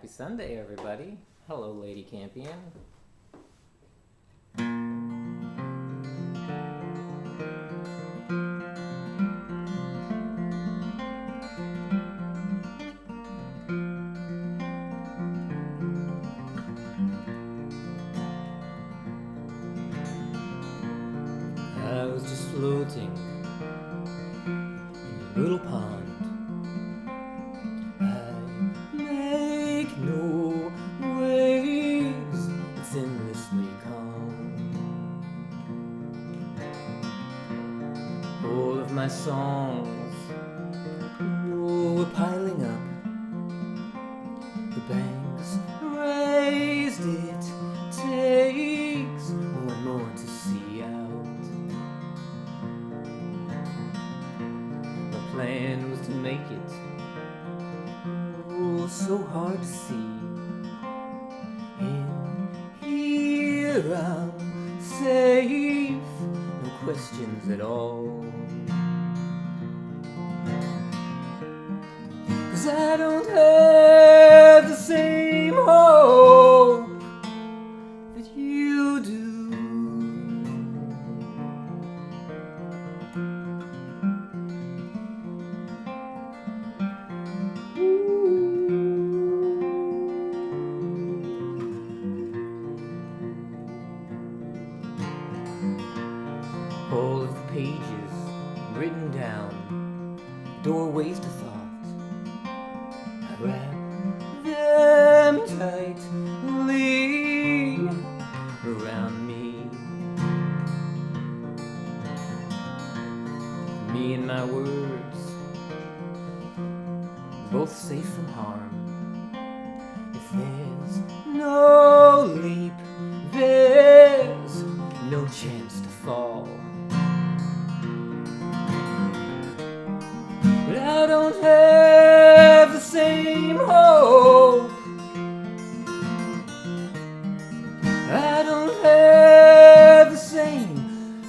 Happy Sunday, everybody. Hello, Lady Campion. I was just floating in a little pond. I make no waves, it's endlessly calm. All of my songs were piling up. The banks raised, it takes one more to see out. My plan was to make it so hard to see. In here I'm safe, no questions at all. 'Cause I don't have the same hope that you do. All of the pages written down, doorways to thought. I wrap them tightly around me. Me and my words, both safe from harm. If there's no leap, there's no chance to fall. But I don't have the same hope. I don't have the same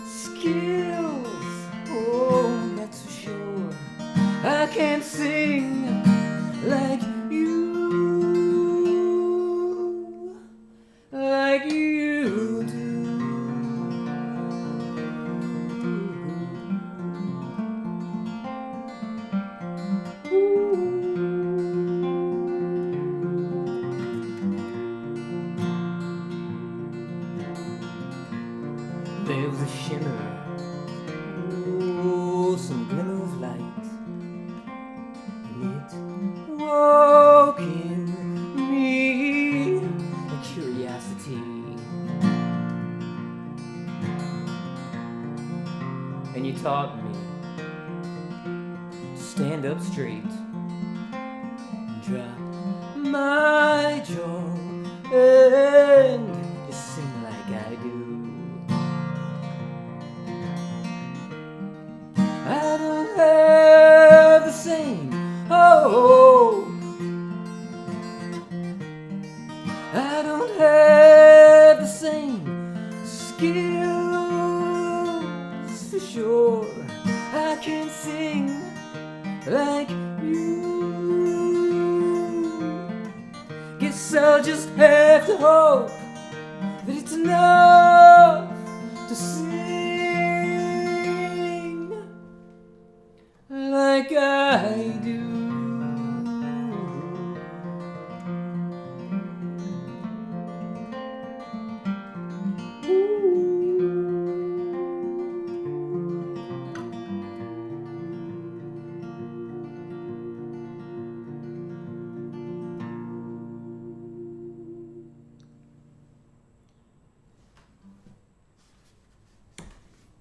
skills. Oh, that's for sure. I can't sing like you do. There was a shimmer, oh, some glimmer of light, and it woke in me a curiosity. And you taught me to stand up straight and drop my jaw and just sing like I do. I don't have the same hope. I don't have the same skills for sure. I can't sing like you. Guess I'll just have to hope that it's enough to sing like I do.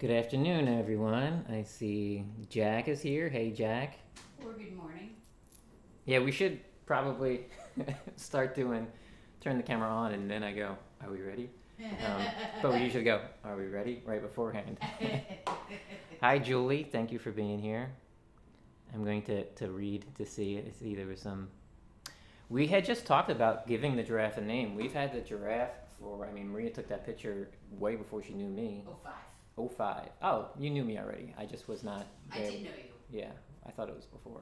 Good afternoon, everyone. I see Jack is here. Hey, Jack. Or good morning. Yeah, we should probably turn the camera on, and then I go, are we ready? But we usually go, are we ready? Right beforehand. Hi, Julie. Thank you for being here. I'm going to read to see there was some... We had just talked about giving the giraffe a name. We've had the giraffe for, Maria took that picture way before she knew me. 05. Oh, you knew me already. I just was not there. I did know you. Yeah, I thought it was before.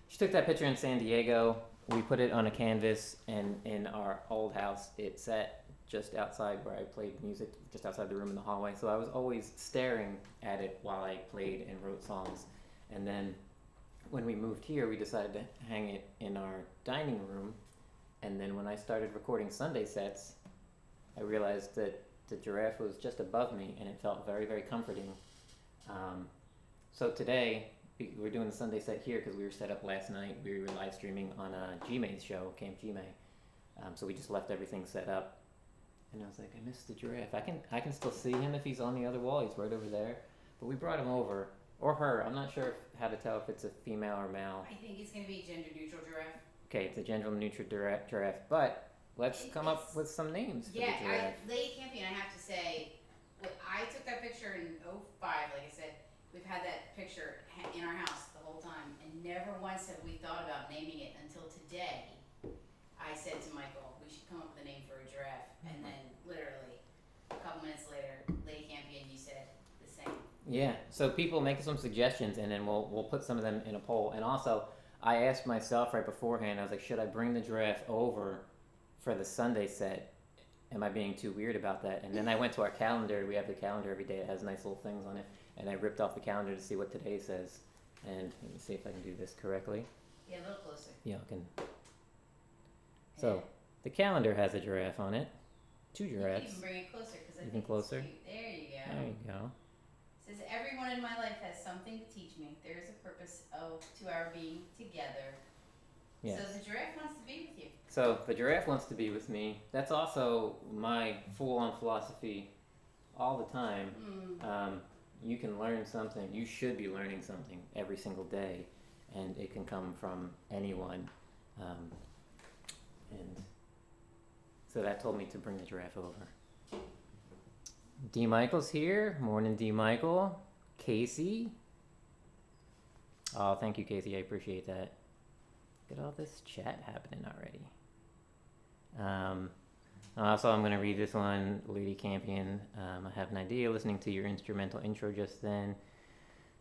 She took that picture in San Diego we put it on a canvas, and in our old house, it sat just outside where I played music, just outside the room in the hallway. So I was always staring at it while I played and wrote songs. And then when we moved here, we decided to hang it in our dining room. And then when I started recording Sunday sets, I realized that the giraffe was just above me, and it felt very, very comforting. So today, we're doing the Sunday set here because we were set up last night. We were live streaming on a G-May's show, Camp G-May. So we just left everything set up. And I was like, I missed the giraffe. I can still see him if he's on the other wall. He's right over there. But we brought him over. Or her. I'm not sure how to tell if it's a female or male. I think it's going to be gender neutral giraffe. Okay, it's a gender neutral giraffe. But let's come up with some names for the giraffe. Lady Campion, I have to say, I took that picture in 2005. Like I said, we've had that picture in our house the whole time. And never once have we thought about naming it until today. I said to Michael, we should come up with a name for a giraffe. And then literally a couple minutes later, Lady Campion, you said the same. Yeah, so people make some suggestions, and then we'll put some of them in a poll. And also, I asked myself right beforehand, I was like, should I bring the giraffe over for the Sunday set? Am I being too weird about that? And then I went to our calendar. We have the calendar every day. It has nice little things on it. And I ripped off the calendar to see what today says. And let me see if I can do this correctly. Yeah, a little closer. Yeah, I can. So, the calendar has a giraffe on it. 2 giraffes. You can even bring it closer because I Even think closer? it's cute. There you go. There you go. It says, everyone in my life has something to teach me. There is a purpose to our being together. Yes. So the giraffe wants to be with you. So the giraffe wants to be with me. That's also my full-on philosophy all the time. You can learn something. You should be learning something every single day, and it can come from anyone. And so that told me to bring the giraffe over. D. Michael's here. Morning, D. Michael. Casey. Oh, thank you, Casey. I appreciate that. Look at all this chat happening already. Also, I'm going to read this one. Lady Campion, I have an idea. Listening to your instrumental intro just then,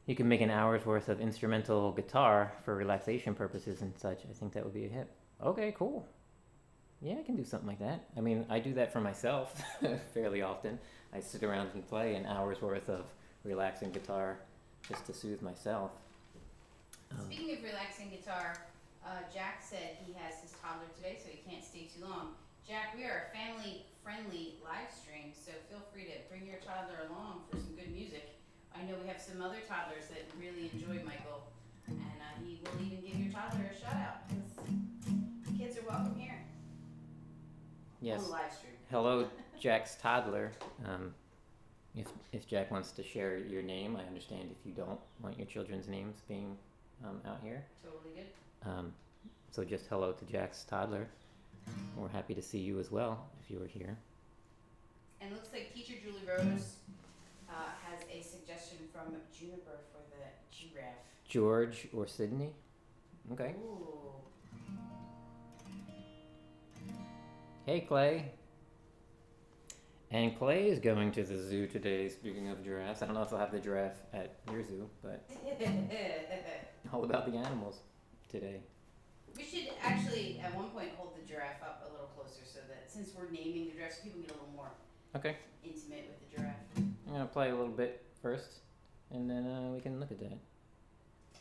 you can make an hour's worth of instrumental guitar for relaxation purposes and such. I think that would be a hit. Okay, cool. Yeah, I can do something like that. I mean, I do that for myself fairly often. I sit around and play an hour's worth of relaxing guitar just to soothe myself. Speaking of relaxing guitar, Jack said he has his toddler today, so he can't stay too long. Jack, we are a family-friendly live stream, so feel free to bring your toddler along for some good music. I know we have some other toddlers that really enjoy Michael, and he will even give your toddler a shout-out, because kids are welcome here. Yes. On the live stream. Hello, Jack's toddler. If Jack wants to share your name, I understand if you don't want your children's names being out here. Totally good. So just hello to Jack's toddler. We're happy to see you as well if you were here. And looks like Teacher Julie Rose has a suggestion from Juniper for the giraffe. George or Sydney? Okay. Ooh. Hey, Clay. And Clay is going to the zoo today, speaking of giraffes. I don't know if they'll have the giraffe at your zoo, but all about the animals today. We should actually, at one point, hold the giraffe up a little closer so that since we're naming the giraffe, people get a little more intimate with the giraffe. I'm going to play a little bit first, and then we can look at that.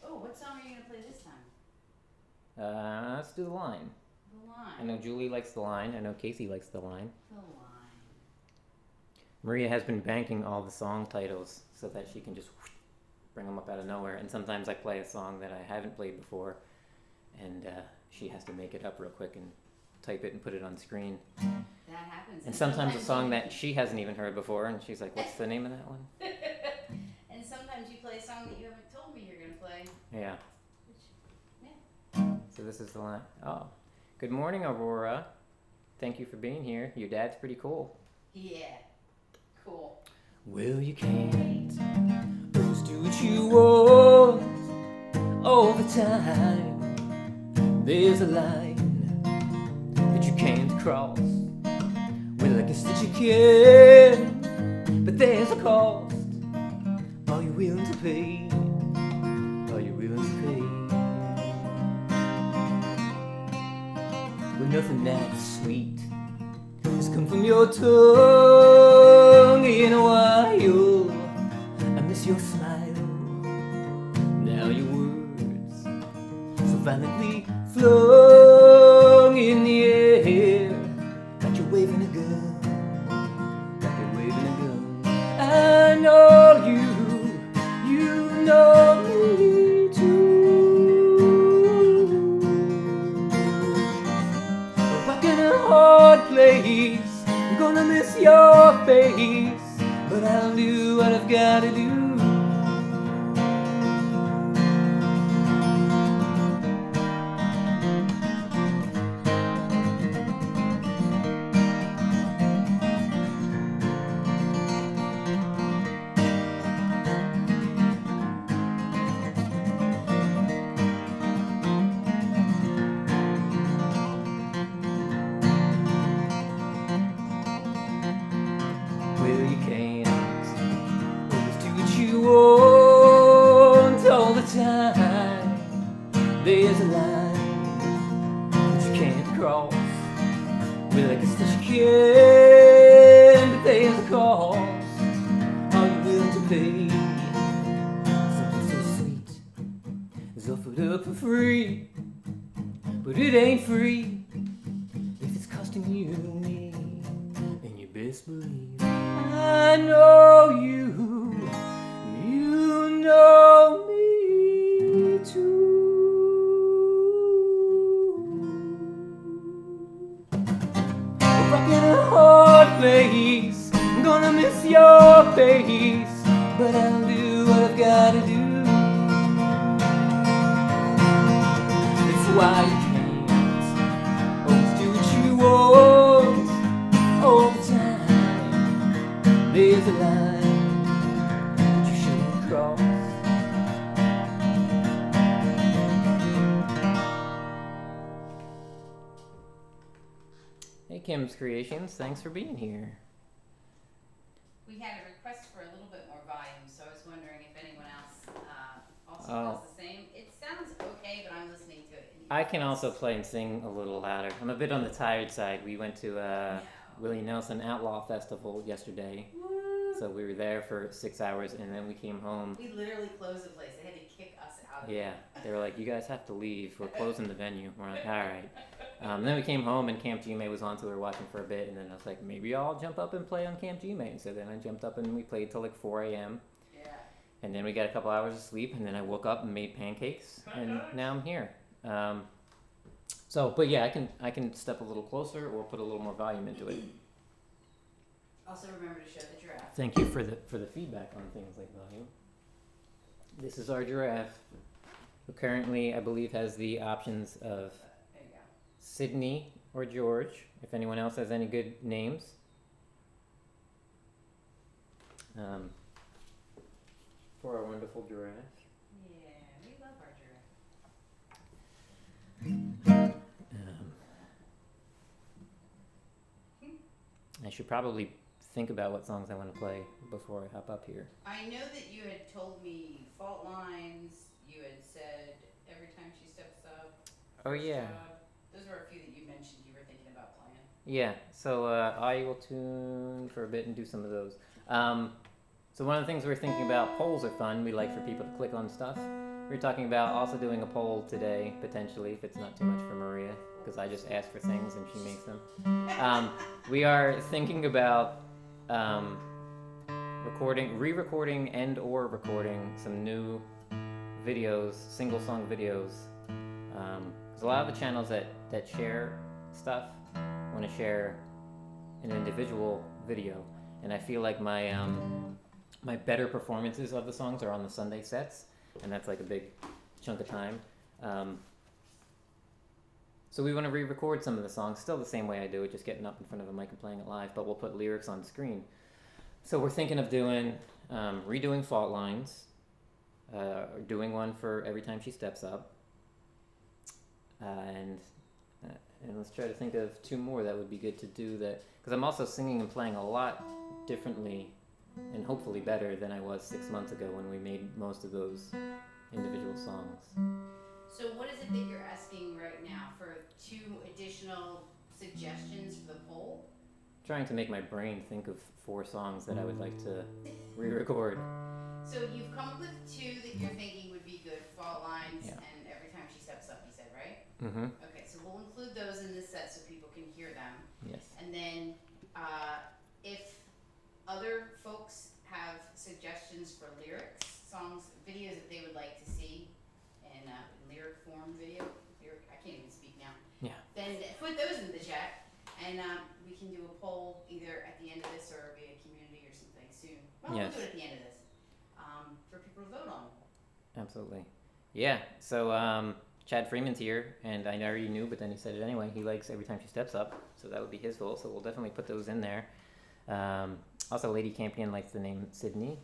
Oh, what song are you going to play this time? Let's do the line. The line. I know Julie likes the line. I know Casey likes the line. The line. Maria has been banking all the song titles so that she can just bring them up out of nowhere. And sometimes I play a song that I haven't played before, and she has to make it up real quick and type it and put it on screen. That happens. And sometimes a song that she hasn't even heard before, and she's like, what's the name of that one? And sometimes you play a song that you haven't told me you're going to play. Yeah. Yeah. So this is the line. Oh. Good morning, Aurora. Thank you for being here. Your dad's pretty cool. Yeah. Cool. Well, you can't always do what you want all the time. There's a line that you can't cross. Well, I guess that you can, but there's a cost. Are you willing to pay? Are you willing to pay? but nothing that sweet has come from your tongue in a while. I miss your smile, now your words so violently flung in the air, like you're waving a gun, like you're waving a gun. I know you know me too. Back in a hard place, I'm gonna miss your face, but I'll do what I've gotta do. Well, you can't always do what you want all the time. There's a line that you can't cross. Well, I guess that you can, but there's a cost. Are you willing to pay? Something so sweet is offered up for free, but it ain't free if it's costing you me. And you best believe I know you know me too. Rock in a hard place, I'm gonna miss your face, but I'll do what I've gotta do. It's why you can't always do what you want all the time. There's a line that you shouldn't cross. Hey Kim's Creations, thanks for being here. We had a request for a little bit more volume, so I was wondering if anyone else also feels the same. It sounds okay, but I'm listening to it. I can also play and sing a little louder. I'm a bit on the tired side. We went to Willie Nelson Outlaw Festival yesterday. Woo. So we were there for 6 hours and then we came home. We literally closed the place. They had to kick us out of it. Yeah, they were like, you guys have to leave. We're closing the venue. We're like, all right. Then we came home and Camp G-May was on, so we were watching for a bit. And then I was like, maybe I'll jump up and play on Camp G-May. And so then I jumped up and we played till like 4 a.m. Yeah. And then we got a couple hours of sleep. And then I woke up and made pancakes. And now I'm here. But yeah, I can step a little closer or put a little more volume into it. Also remember to show the giraffe. Thank you for the feedback on things like volume. This is our giraffe, who currently I believe has the options of There you go. Sydney or George. If anyone else has any good names. For our wonderful giraffe. Yeah, we love our giraffe. I should probably think about what songs I want to play before I hop up here. I know that you had told me Fault Lines. You had said Everytime She Steps Up. Oh yeah. Those were a few that you mentioned you were thinking about playing. Yeah, so I will tune for a bit and do some of those. So one of the things we're thinking about, polls are fun. We like for people to click on stuff. We're talking about also doing a poll today, potentially, if it's not too much for Maria, because I just ask for things and she makes them. We are thinking about re-recording and or recording some new videos, single song videos. There's a lot of the channels that share stuff want to share an individual video, and I feel like my my better performances of the songs are on the Sunday sets, and that's like a big chunk of time. So we want to re-record some of the songs, still the same way I do it, just getting up in front of a mic and playing it live, but we'll put lyrics on screen. So we're thinking of doing, redoing Fault Lines, doing one for Everytime She Steps Up, and let's try to think of two more that would be good to do that, because I'm also singing and playing a lot differently and hopefully better than I was 6 months ago when we made most of those individual songs. So what is it that you're asking right now for 2 additional suggestions for the poll? Trying to make my brain think of 4 songs that I would like to re-record. So you've come up with 2 that you're thinking would be good, Fault Lines Yeah. and Every Time She Steps Up, you said, right? Mm-hmm. Okay, so we'll include those in this set so people can hear them. Yes. And then if other folks have suggestions for lyrics, songs, videos that they would like to see in lyric form video, I can't even speak now. Yeah. Then put those in the chat, and we can do a poll either at the end of this or via community or something soon. Well, Yes. we'll do it at the end of this for people to vote on. Absolutely. Yeah. So Chad Freeman's here, and I already knew, but then he said it anyway. He likes Every Time She Steps Up, so that would be his vote. So we'll definitely put those in there. Also, Lady Campion likes the name Sydney,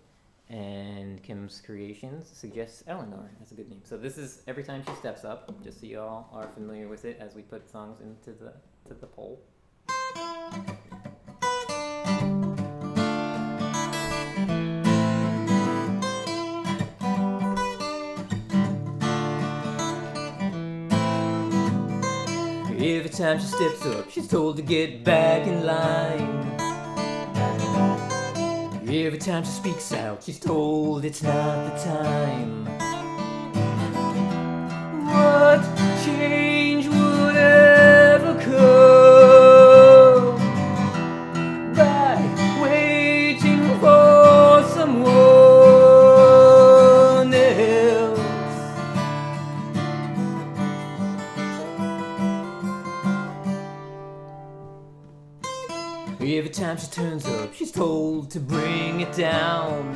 and Kim's Creations suggests Eleanor. That's a good name. So this is Every Time She Steps Up, just so you all are familiar with it as we put songs into the poll. Every time she steps up, she's told to get back in line. Every time she speaks out, she's told it's not the time. What change would ever come by waiting for someone else? Every time she turns up, she's told to bring it down.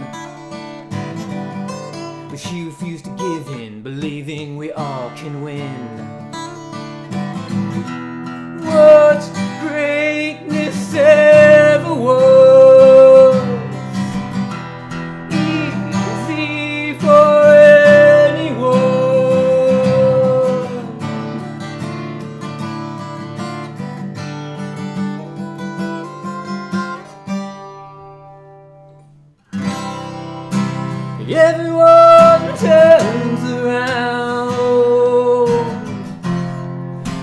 But she refused to give in, believing we all can win. What greatness ever was easy for anyone. Everyone turns around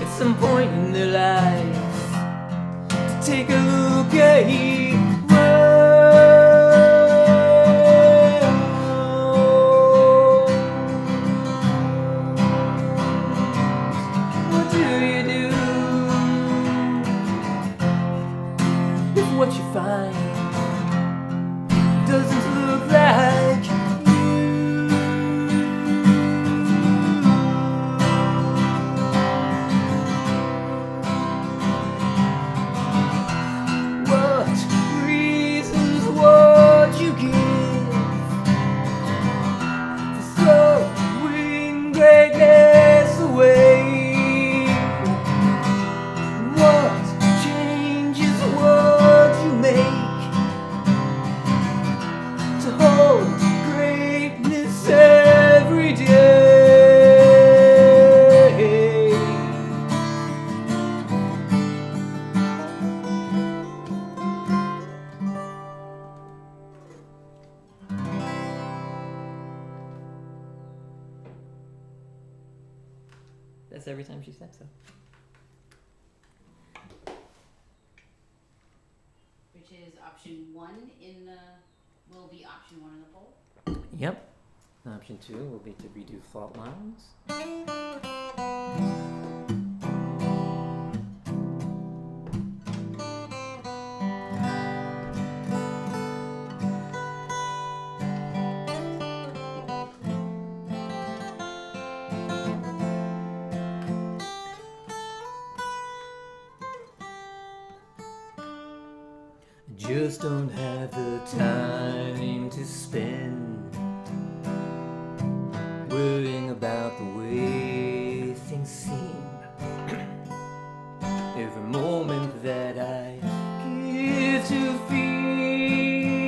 at some point in their lives to take a look at each What do you do if what you find doesn't look like you? What reasons would you give for throwing greatness away? What changes would you make to hold greatness every day? That's Every Time She Steps Up. Which is option 1 in the, will be option 1 in the poll. Yep. Option 2 will be to redo fault lines. Just don't have the time to spend worrying about the way things seem. Every moment that I give to fear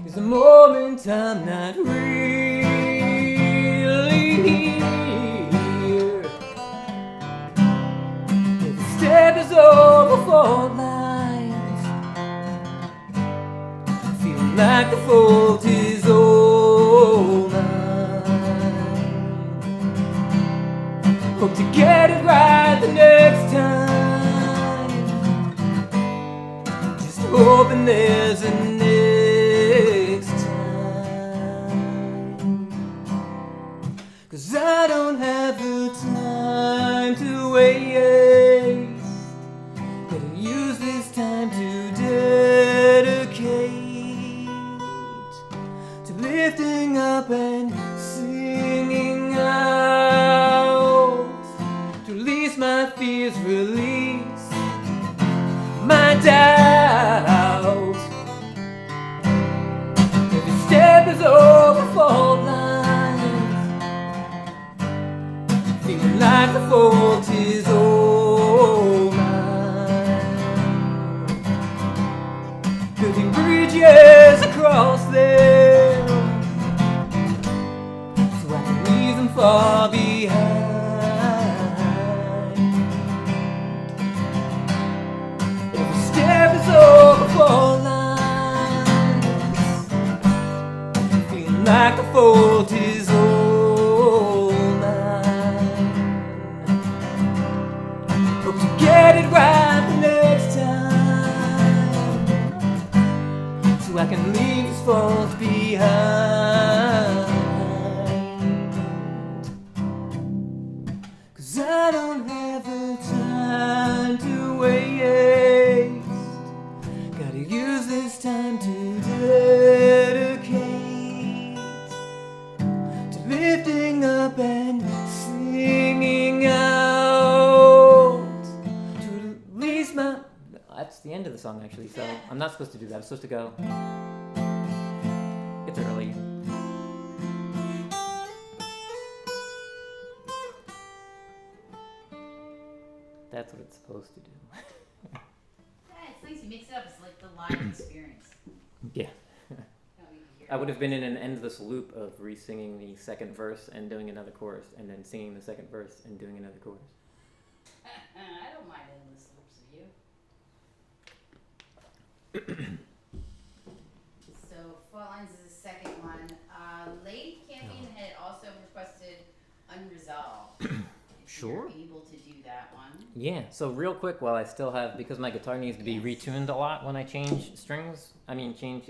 is a moment I'm not really here. If the step is over fault lines, feeling like the fault is all mine. Hope to get it right the next time. Just hoping there's a next time. 'Cause I don't have the time to waste. Gotta use this time to dedicate to lifting up and singing out, to release my fears, release my doubt. Every step is over fault lines, feeling like the fault is all mine. Building bridges across them so I can leave them far behind. Every step is over fault lines, feeling like the fault is all mine. Hope to get it right the next time, so I can leave these faults behind. 'Cause I don't have the time to waste. Gotta use this time to dedicate to lifting up and singing out, to release my... That's the end of the song, actually, so I'm not supposed to do that. I'm supposed to go... It's early. That's what it's supposed to do. Yeah, it's nice. You mix it up. It's like the live experience. Yeah. Oh, you can hear I would have been in an endless loop of re-singing the second verse and doing another chorus, and then singing the second verse and doing another chorus. I don't mind endless loops of you. So, Fault Lines is the second one. Lady Campion had also requested Unresolved. If Sure. You're able to do that one. Yeah, so real quick while I still have, because my guitar needs to be retuned a lot when I change strings, change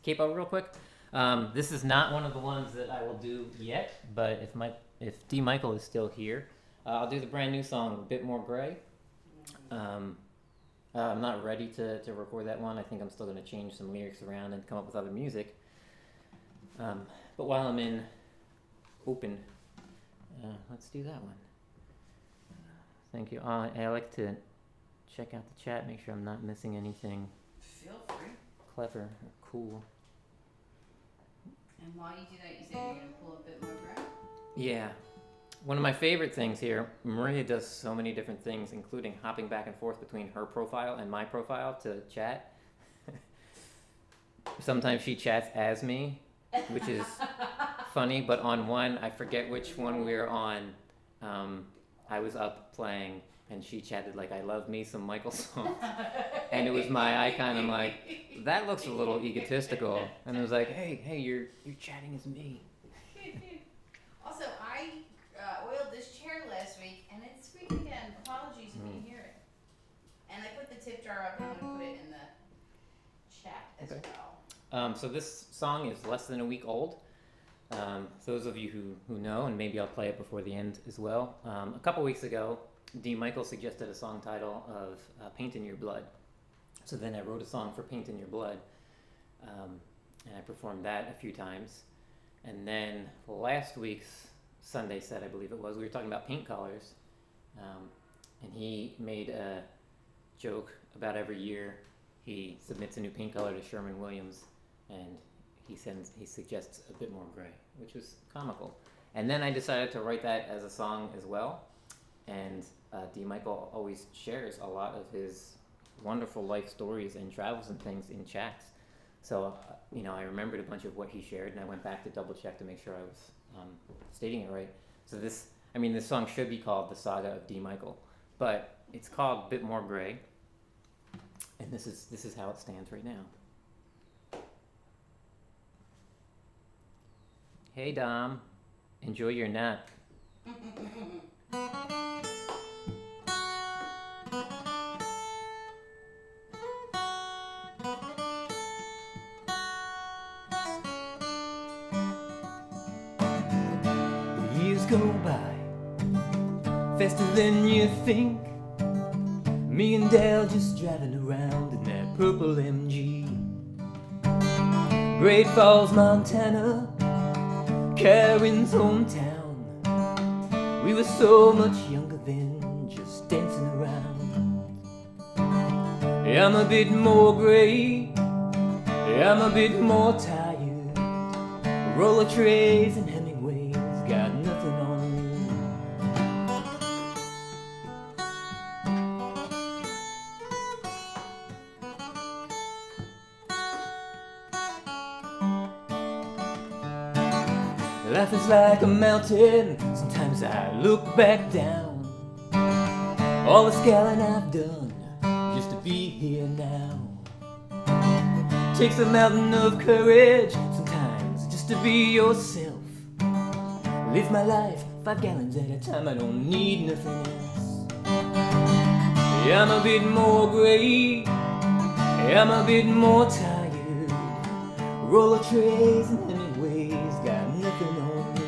capo real quick. This is not one of the ones that I will do yet, but if D. Michael is still here, I'll do the brand new song, A Bit More Gray. I'm not ready to record that one. I think I'm still going to change some lyrics around and come up with other music. But while I'm in open, let's do that one. Thank you. I like to check out the chat, make sure I'm not missing anything Feel free. clever or cool. And while you do that, you said you're going to pull a bit more grab? Yeah. One of my favorite things here, Maria does so many different things, including hopping back and forth between her profile and my profile to chat. Sometimes she chats as me, which is funny, but on one, I forget which one we were on. I was up playing, and she chatted like, I love me some MichaelSongs. And it was my icon. I'm like, that looks a little egotistical. And it was like, hey, you're chatting as me. Also, I oiled this chair last week, and it squeaked again. Apologies if you hear it. And I put the tip jar up, and I'm going to put it in the chat as well. So this song is less than a week old. Those of you who know, and maybe I'll play it before the end as well. A couple weeks ago, D. Michael suggested a song title of Paint in Your Blood. So then I wrote a song for Paint in Your Blood, and I performed that a few times. And then last week's Sunday set, I believe it was, we were talking about paint colors, and he made a joke about every year he submits a new paint color to Sherwin-Williams, and he suggests A Bit More Gray, which was comical. And then I decided to write that as a song as well. And D. Michael always shares a lot of his wonderful life stories and travels and things in chats. So, I remembered a bunch of what he shared, and I went back to double check to make sure I was stating it right. So this song should be called The Saga of D. Michael, but it's called Bit More Gray, and this is how it stands right now. Hey Dom, enjoy your nap. go by faster than you think. Me and Dale just driving around in that purple MG. Great Falls, Montana, Karen's hometown. We were so much younger then, just dancing around. Yeah, I'm a bit more gray, yeah, I'm a bit more tired. Roller trays and Hemingways got nothing on me. Life is like a mountain, sometimes I look back down. All the scaling I've done just to be here now. Takes a mountain of courage sometimes just to be yourself. Live my life 5 gallons at a time, I don't need nothing else. Yeah, I'm a bit more gray, yeah, I'm a bit more tired. Roller trays and Hemingways got nothing on me.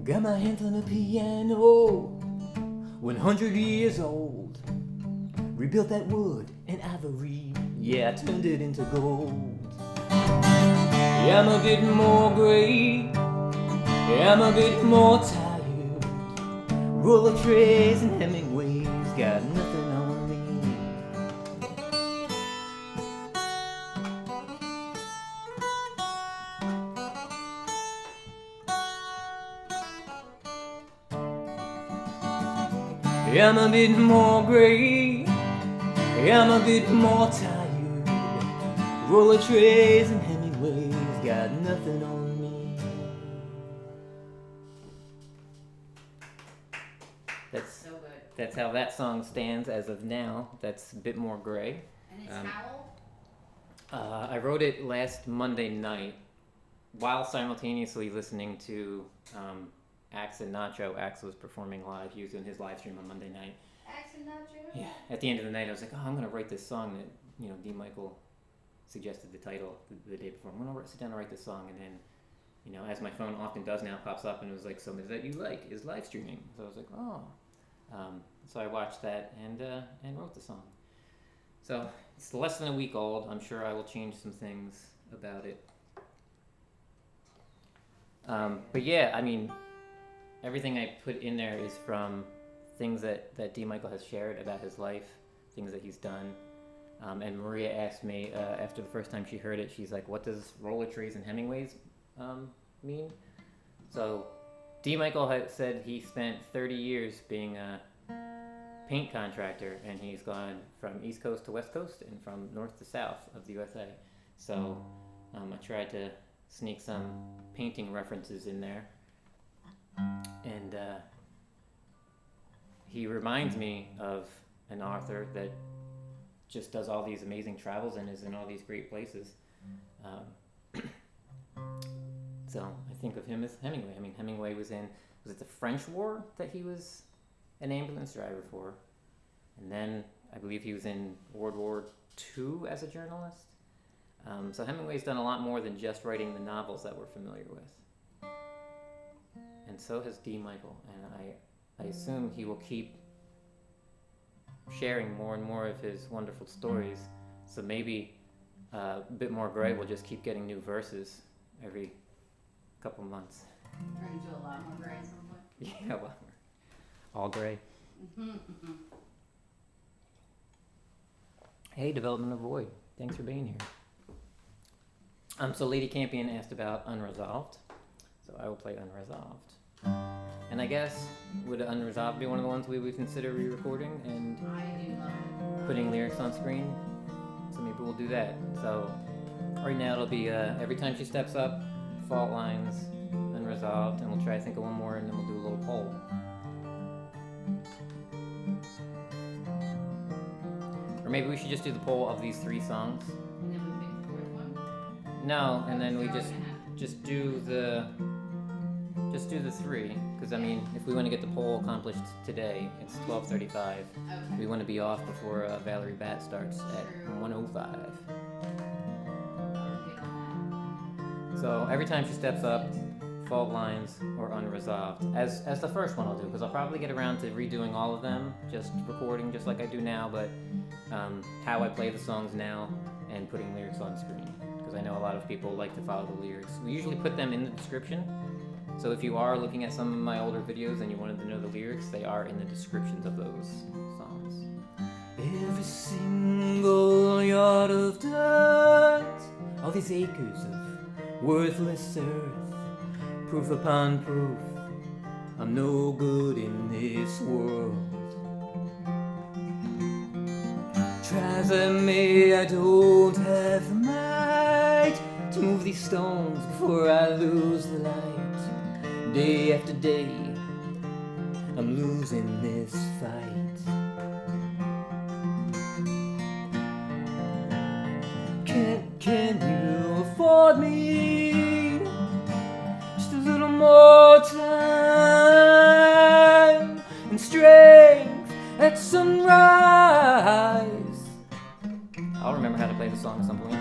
Got my hands on the piano, 100 years old. Rebuilt that wood and ivory, yeah, I turned it into gold. Yeah, I'm a bit more gray, yeah, I'm a bit more tired. Roller trays and Hemingways got nothing on me. Yeah, I'm a bit more gray, yeah, I'm a bit more tired. Roller trays and Hemingways got nothing on me. So good. That's how that song stands as of now. That's a bit more gray. And it's how old? I wrote it last Monday night while simultaneously listening to Axe and Nacho. Axe was performing live. He was doing his live stream on Monday night. Axe and Nacho? Yeah. At the end of the night, I was like, oh, I'm going to write this song that, you know, D. Michael suggested the title the day before. I'm going to sit down and write this song. And then, you know, as my phone often does now, pops up and it was like, something that you like is live streaming. So I was like, oh. So I watched that and wrote the song. So it's less than a week old. I'm sure I will change some things about it. But yeah, I mean, everything I put in there is from things that D. Michael has shared about his life, things that he's done. And Maria asked me after the first time she heard it, she's like, what does roller trays and Hemingways mean? So D. Michael had said he spent 30 years being a paint contractor, and he's gone from East Coast to West Coast and from North to South of the USA. So I tried to sneak some painting references in there. And he reminds me of an author that just does all these amazing travels and is in all these great places. So I think of him as Hemingway. I mean, Hemingway was it the French War that he was an ambulance driver for? And then I believe he was in World War II as a journalist. So Hemingway's done a lot more than just writing the novels that we're familiar with. And so has D. Michael. And I assume he will keep sharing more and more of his wonderful stories. So maybe a bit more gray, we'll just keep getting new verses every couple months. We're going to do a lot more gray at some point. Yeah, well, all gray. Hey, Development of Void. Thanks for being here. So Lady Campion asked about Unresolved. So I will play Unresolved. And I guess, would Unresolved be one of the ones we would consider re-recording and I do love it. putting lyrics on screen? So maybe we'll do that. So right now it'll be Everytime She Steps Up, Fault Lines, Unresolved, and we'll try to think of one more and then we'll do a little poll. Or maybe we should just do the poll of these 3 songs. And then we pick the 4th one? No, and then we They're all just gonna have- do the 3. Because I mean, if we want to get the poll accomplished today, it's 12:35. Okay. We want to be off before Valerie Bat starts at 1:05. So every time she steps up, fault lines or unresolved. As the first one I'll do, because I'll probably get around to redoing all of them, just recording just like I do now, but how I play the songs now and putting lyrics on screen. Because I know a lot of people like to follow the lyrics. We usually put them in the description. So if you are looking at some of my older videos and you wanted to know the lyrics, they are in the descriptions of those songs. Every single yard of dirt, all these acres of worthless earth, proof upon proof, I'm no good in this world. Try as I may, I don't have the might to move these stones before I lose the light. Day after day, I'm losing this fight. Can you afford me just a little more time and strength at sunrise? I'll remember how to play the song at some point.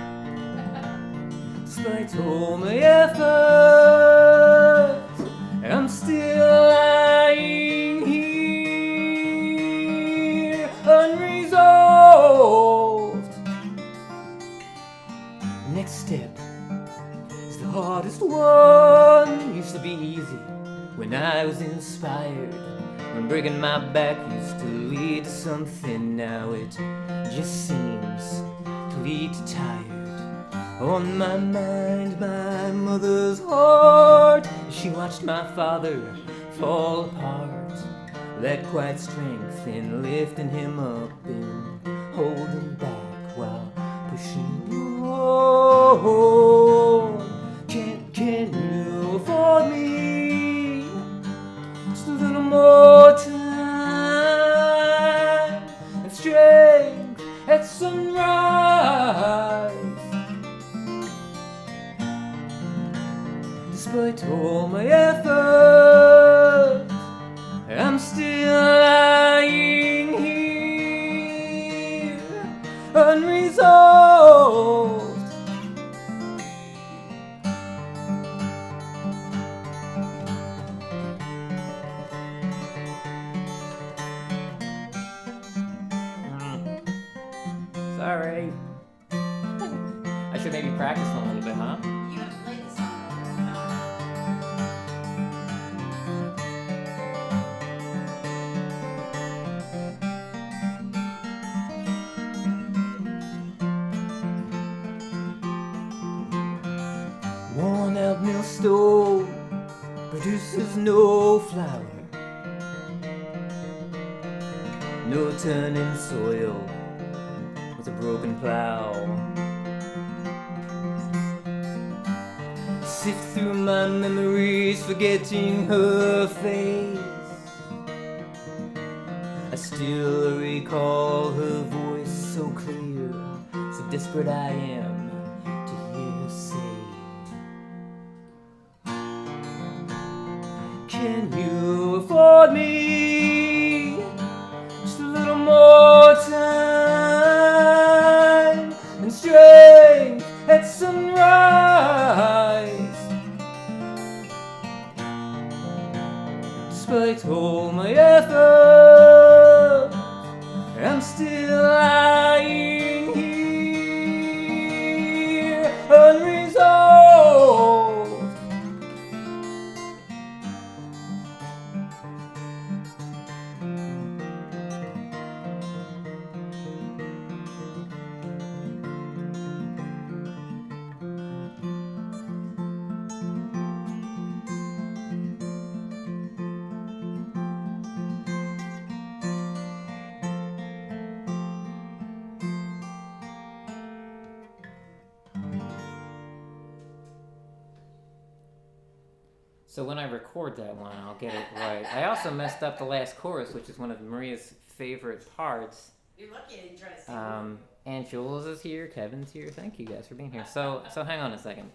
Despite all my efforts, I'm still lying here, unresolved. Next step is the hardest one. Used to be easy when I was inspired, when breaking my back used to lead to something. Now it just seems to lead to tired. On my mind, my mother's heart, she watched my father fall apart. That quiet strength in lifting him up and holding back while pushing on. Can you afford me just a little more time and strength at sunrise? Despite all my efforts, I'm still lying here, unresolved. Sorry. I should maybe practice one a little bit, huh? You have to play this song. Worn out millstone produces no flour, no turning soil with a broken plow. Sift through my memories, forgetting her face. I still recall her voice so clear, so desperate I am to hear her say, can you afford me just a little more time and strength at sunrise? Despite all my effort, I'm still lying here, unresolved. So when I record that one, I'll get it right. I also messed up the last chorus, which is one of Maria's favorite parts. You're lucky I didn't try to sing. And Jules is here, Kevin's here. Thank you guys for being here. So hang on a second.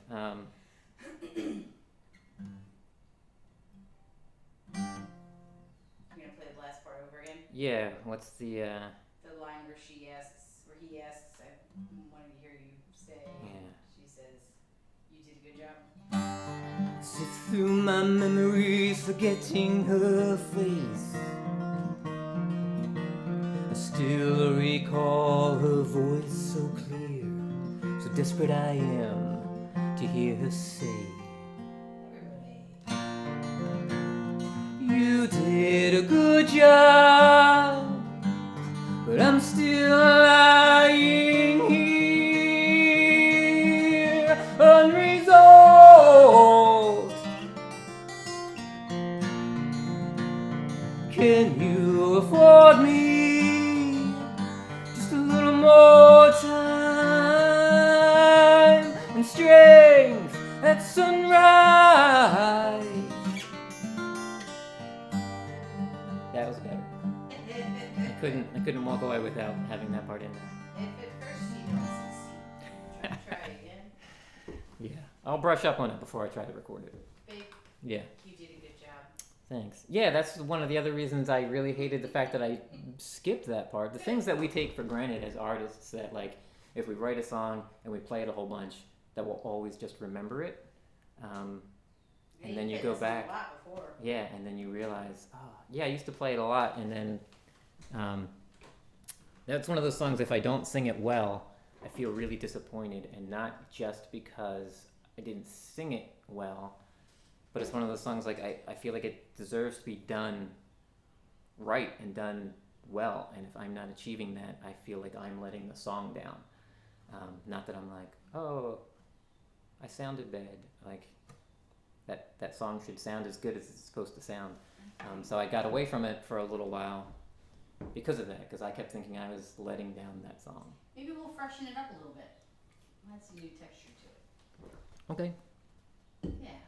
You're gonna play the last part over again? Yeah, what's the line where he asks, I wanted to hear you say, she says, you did a good job. Sift through my memories, forgetting her face. I still recall her voice so clear, so desperate I am to hear her say, you did a good job, but I'm still lying here, unresolved. Can you afford me just a little more time and strength at sunrise? That was better. I couldn't walk away without having that part in there. If at first you don't succeed, try again. Yeah, I'll brush up on it before I try to record it. Babe, Yeah. you did a good job. Thanks. Yeah, that's one of the other reasons I really hated the fact that I skipped that part. The things that we take for granted as artists, that like if we write a song and we play it a whole bunch, that we'll always just remember it. And then you go back. A lot before. Yeah, and then you realize, oh, yeah, I used to play it a lot, and then that's one of those songs, if I don't sing it well, I feel really disappointed, and not just because I didn't sing it well, but it's one of those songs like I feel like it deserves to be done right and done well, and if I'm not achieving that, I feel like I'm letting the song down. Not that I'm like, oh, I sounded bad, like that song should sound as good as it's supposed to sound. So I got away from it for a little while because of that, because I kept thinking I was letting down that song. Maybe we'll freshen it up a little bit. Add some new texture to it. Okay. Yeah,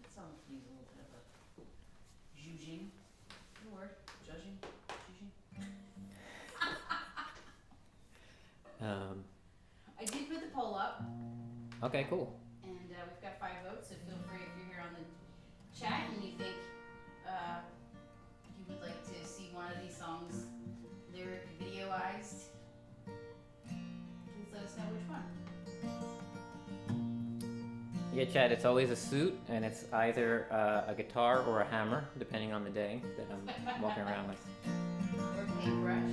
that song could use a little bit of a judging. Good word. Judging. I did put the poll up. Okay, cool. And we've got 5 votes, so feel free if you're here on the chat and you think you would like to see one of these songs lyric videoized, please let us know which one. Yeah, Chad, it's always a suit, and it's either a guitar or a hammer, depending on the day that I'm walking around with. Or paintbrush.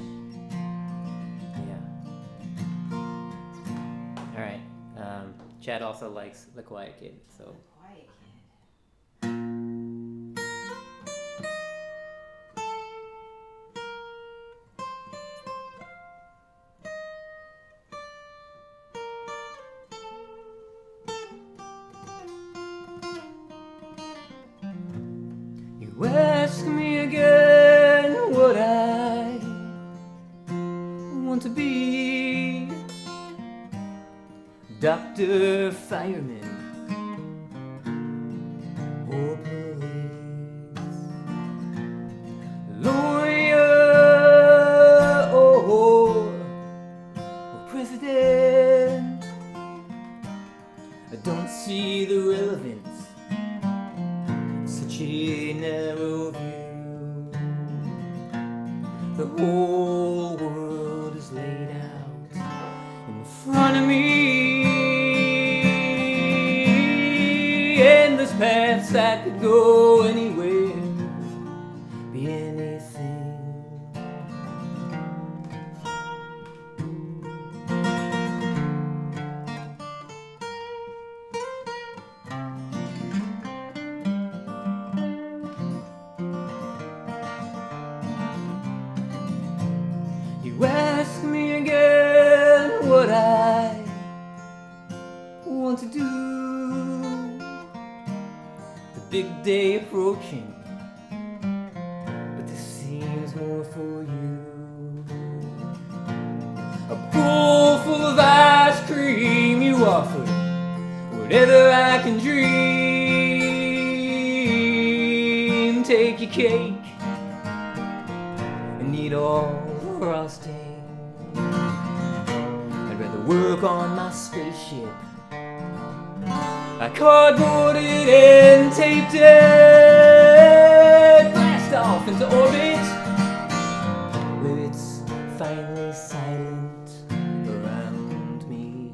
Yeah. All right. Chad also likes The Quiet Kid, so. The Quiet Kid. You ask me again what I want to be. Doctor, fireman, or police, lawyer, or president. I don't see the relevance in such a narrow view. The whole world is laid out in front of me. Endless paths I could go anywhere, be anything. You ask me again what I want to do. The big day approaching, but this seems more for you. A bowl full of ice cream you offer, whatever I can dream. Take your cake and eat all the frosting. I'd rather work on my spaceship. I cardboarded and taped it. off into orbit, where it's finally silent around me.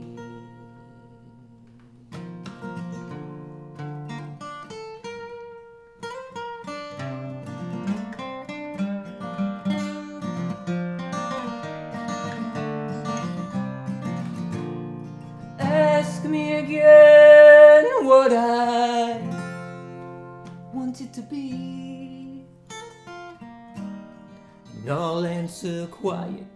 Ask me again what I wanted to be, and I'll answer quietly.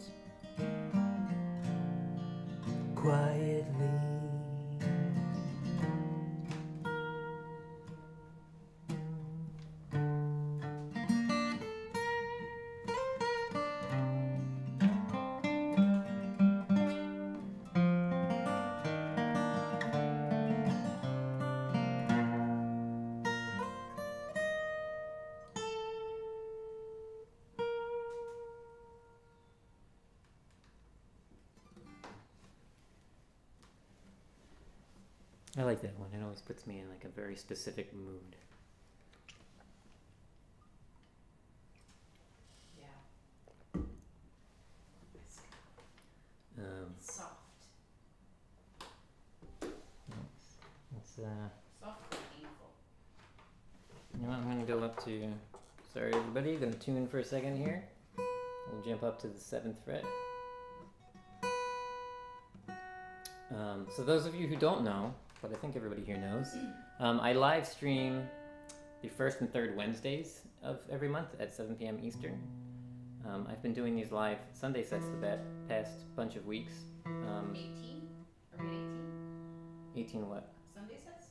I like that one. It always puts me in like a very specific mood. Yeah. Soft. It's Soft and painful. You know what, I'm gonna go up to. Sorry, everybody. Gonna tune for a second here. We'll jump up to the 7th fret. So those of you who don't know, but I think everybody here knows, I live stream the 1st and 3rd Wednesdays of every month at 7 p.m. Eastern. I've been doing these live Sunday sets the past bunch of weeks. 18? Are we at 18? 18 what? Sunday sets?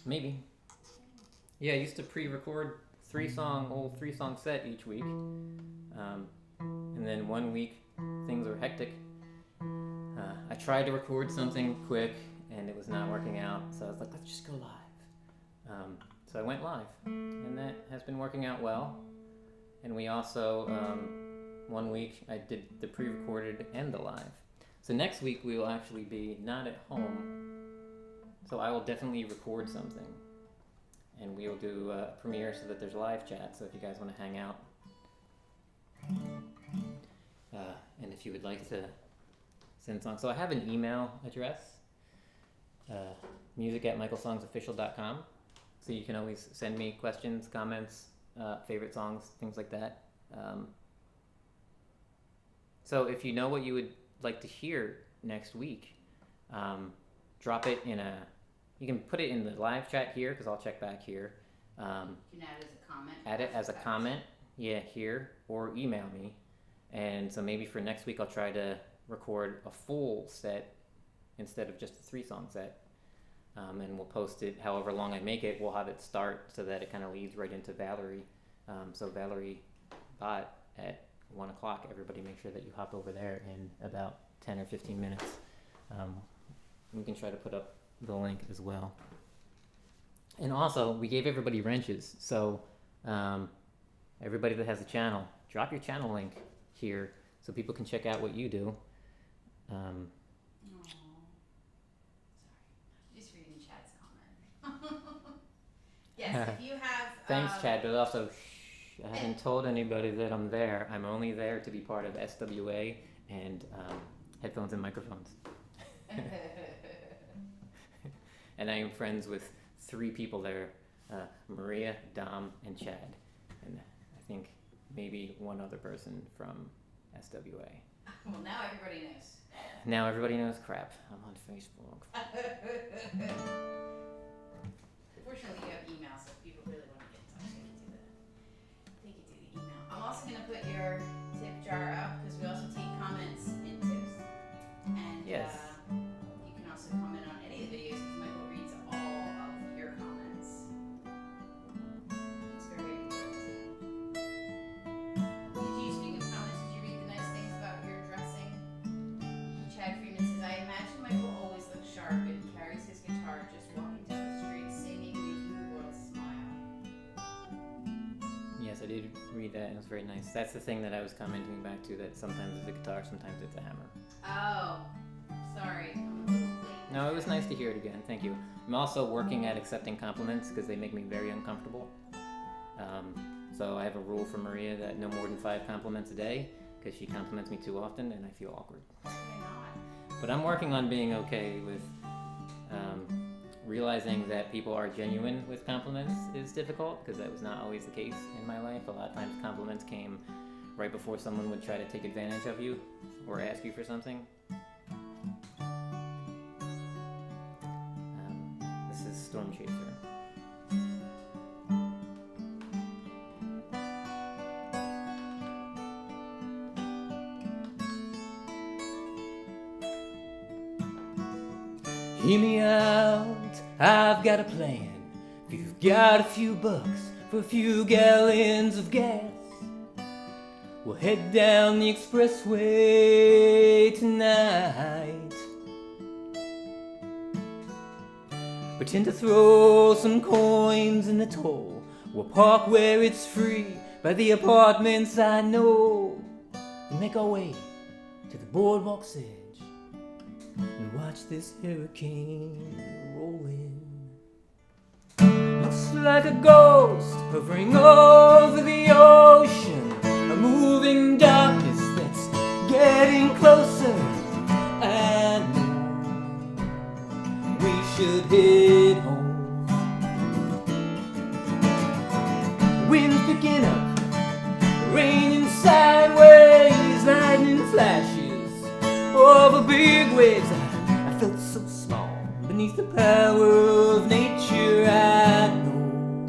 Maybe. Yeah, I used to pre-record whole three song set each week. And then one week things were hectic. I tried to record something quick and it was not working out, so I was like, let's just go live. So I went live, and that has been working out well. And we also, one week I did the pre-recorded and the live. So next week we will actually be not at home, so I will definitely record something. And we'll do a premiere so that there's live chat, so if you guys want to hang out. And if you would like to send songs. So I have an email address, music@michaelssongsofficial.com. So you can always send me questions, comments, favorite songs, things like that. So if you know what you would like to hear next week, drop it in you can put it in the live chat here, because I'll check back here. You can add it as a comment. Add it as a comment, yeah, here, or email me. And so maybe for next week I'll try to record a full set instead of just a 3-song set. And we'll post it however long I make it. We'll have it start so that it kind of leads right into Valerie. So Valerie Bot at 1 o'clock. Everybody make sure that you hop over there in about 10 or 15 minutes. We can try to put up the link as well. And also, we gave everybody wrenches. So everybody that has a channel, drop your channel link here so people can check out what you do. Sorry. Just reading Chad's comment. Yes, if you have... Thanks, Chad, but also, I haven't told anybody that I'm there. I'm only there to be part of SWA and headphones and microphones. And I am friends with 3 people there, Maria, Dom, and Chad. And I think maybe one other person from SWA. Well, now everybody knows. Now everybody knows crap. I'm on Facebook. Fortunately, you have email, so if people really want to get in touch, they can do the email. I'm also going to put your tip jar up, because we also take comments and tips. And yes. You can also comment on any of the videos, because Michael reads all of your comments. It's very important. Speaking of comments, did you read the nice things about your dressing? Chad Freeman says, I imagine Michael always looks sharp and carries his guitar just walking down the street singing, making the world smile. Yes, I did read that. It was very nice. That's the thing that I was commenting back to, that sometimes it's a guitar, sometimes it's a hammer. Oh, sorry. I'm a little late. No, it was nice to hear it again. Thank you. I'm also working at accepting compliments because they make me very uncomfortable. So I have a rule from Maria that no more than 5 compliments a day, because she compliments me too often and I feel awkward. But I'm working on being okay with realizing that people are genuine with compliments is difficult, because that was not always the case in my life. A lot of times compliments came right before someone would try to take advantage of you or ask you for something. This is Stormchaser. Hear me out, I've got a plan. If you've got a few bucks for a few gallons of gas, we'll head down the expressway tonight. Pretend to throw some coins in the toll. We'll park where it's free by the apartments I know, and make our way to the boardwalk's edge and watch this hurricane roll in. Looks like a ghost hovering over the ocean, a moving darkness that's getting closer. I know we should head home. Wind's picking up, raining sideways, lightning flashes over big waves. I felt so small beneath the power of nature. I know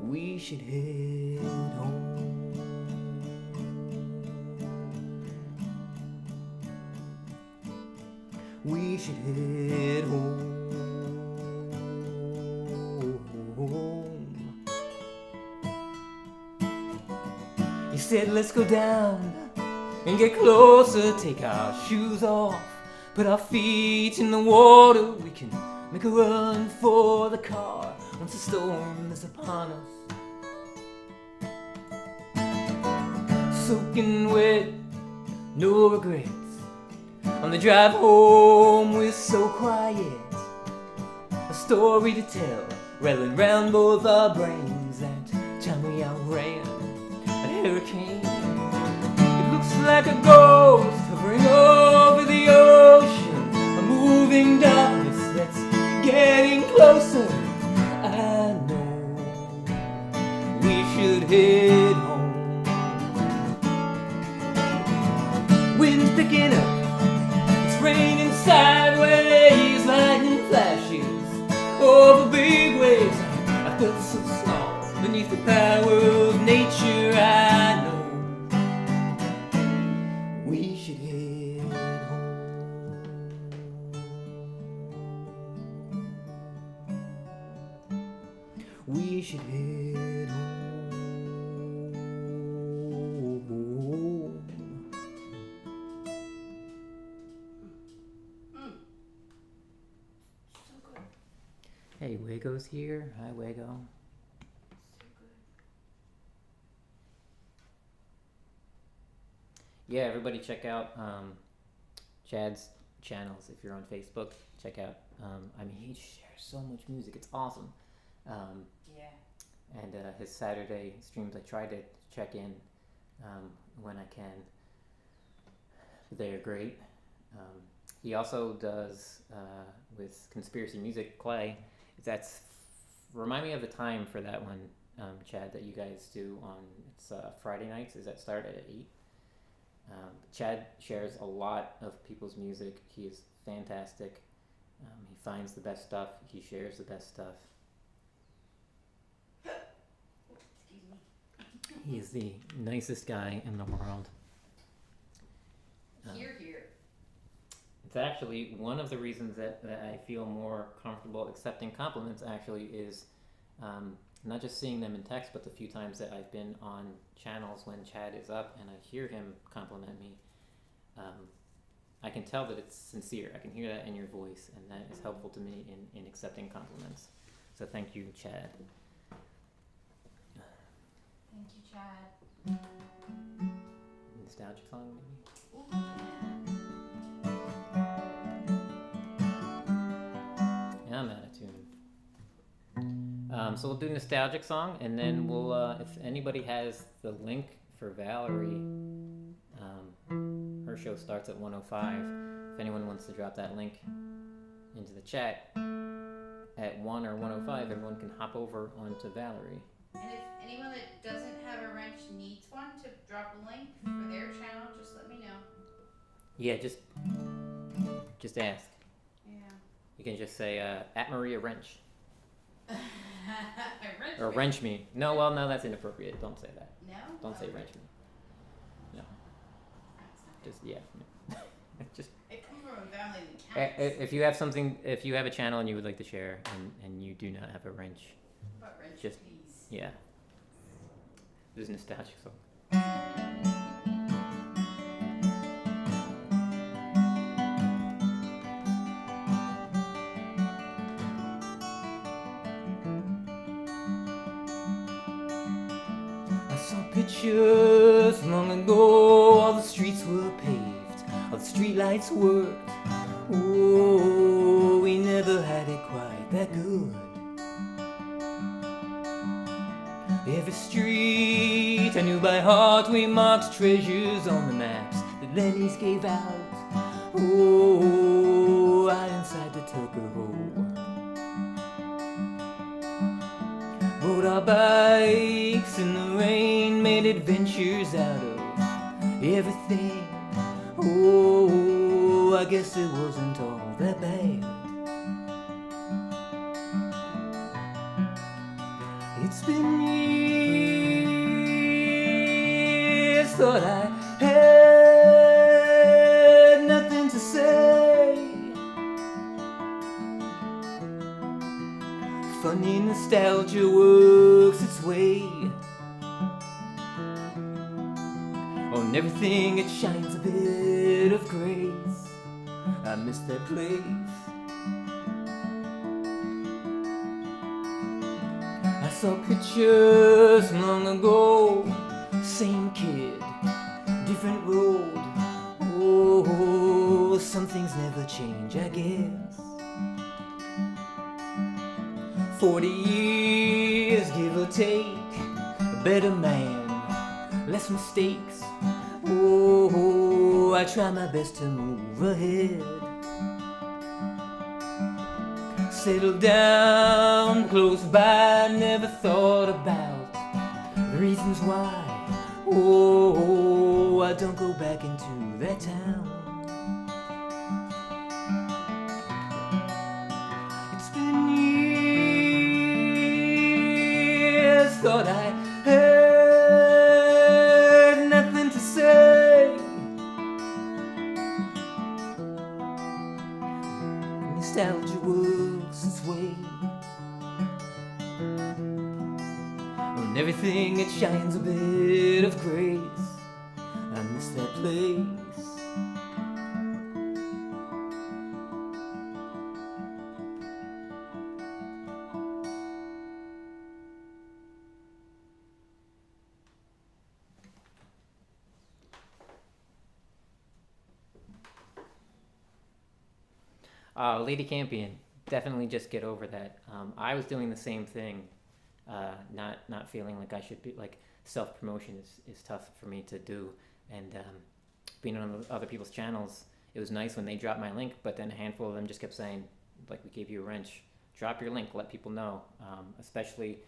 we should head home. We should head home. You said let's go down and get closer, take our shoes off, put our feet in the water. We can make a run for the car once the storm is upon us. Soaking wet, no regrets. On the drive home we're so quiet, a story to tell, rattling round both our brains. That time we outran a hurricane. Looks like a ghost hovering over the ocean, a moving darkness that's getting closer. I know we should head home. Wind's picking up, it's raining sideways, lightning flashes over big waves. I felt so small beneath the power of nature. I know we should head home. We should head home. So good. Hey, Wago's here. Hi, Wago. So good. Yeah, everybody check out Chad's channels. If you're on Facebook, check out. I mean, he shares so much music. It's awesome. Yeah. And his Saturday streams, I try to check in when I can. They're great. He also does with Conspiracy Music Clay. Remind me of the time for that one, Chad, that you guys do on. It's Friday nights. Does that start at 8? Chad shares a lot of people's music. He is fantastic. He finds the best stuff. He shares the best stuff. Excuse me. He is the nicest guy in the world. Here. It's actually one of the reasons that I feel more comfortable accepting compliments actually is not just seeing them in text, but the few times that I've been on channels when Chad is up and I hear him compliment me. I can tell that it's sincere. I can hear that in your voice, and that is helpful to me in accepting compliments. So thank you, Chad. Thank you, Chad. Nostalgic song, maybe? Ooh, yeah. Yeah, I'm out of tune. So we'll do nostalgic song, and then we'll if anybody has the link for Valerie, her show starts at 1:05. If anyone wants to drop that link into the chat at 1 or 1:05, everyone can hop over onto Valerie. And if anyone that doesn't have a wrench needs one, to drop a link for their channel, just let me know. Yeah, just ask. Yeah. You can just say at Maria Wrench. Wrench Or me. wrench me. No, well, no, that's inappropriate. Don't say that. No? Don't say Okay. wrench me. No. That's not Just, yeah. Just It comes from a family that counts. if you have something, if you have a channel and you would like to share, and you do not have a wrench, But wrench, just- please. yeah. This is nostalgic song. I saw pictures long ago, all the streets were paved, all the streetlights worked. Oh, we never had it quite that good. Every street I knew by heart, we marked treasures on the maps that Lenny's gave out. Oh, out inside the Tuckahoe. Rode our bikes in the rain, made adventures out of everything. Oh, I guess it wasn't all that bad. It's been years, thought I had nothing to say. Funny nostalgia works its way on everything, it shines a bit of grace. I miss that place. I saw pictures long ago, same kid, different road. Oh, some things never change, I guess. 40 years, give or take, a better man, less mistakes. Oh, I try my best to move ahead. Settle down close by, never thought about the reasons why. Oh, I don't go back into that town. It's been years, thought I had nothing to say. Nostalgia works its way on everything, it shines a bit of grace. I miss that place. Lady Campion, definitely just get over that. I was doing the same thing, not feeling like I should be, like, self-promotion is tough for me to do, and being on other people's channels, it was nice when they dropped my link, but then a handful of them just kept saying, like, we gave you a wrench, drop your link, let people know. Especially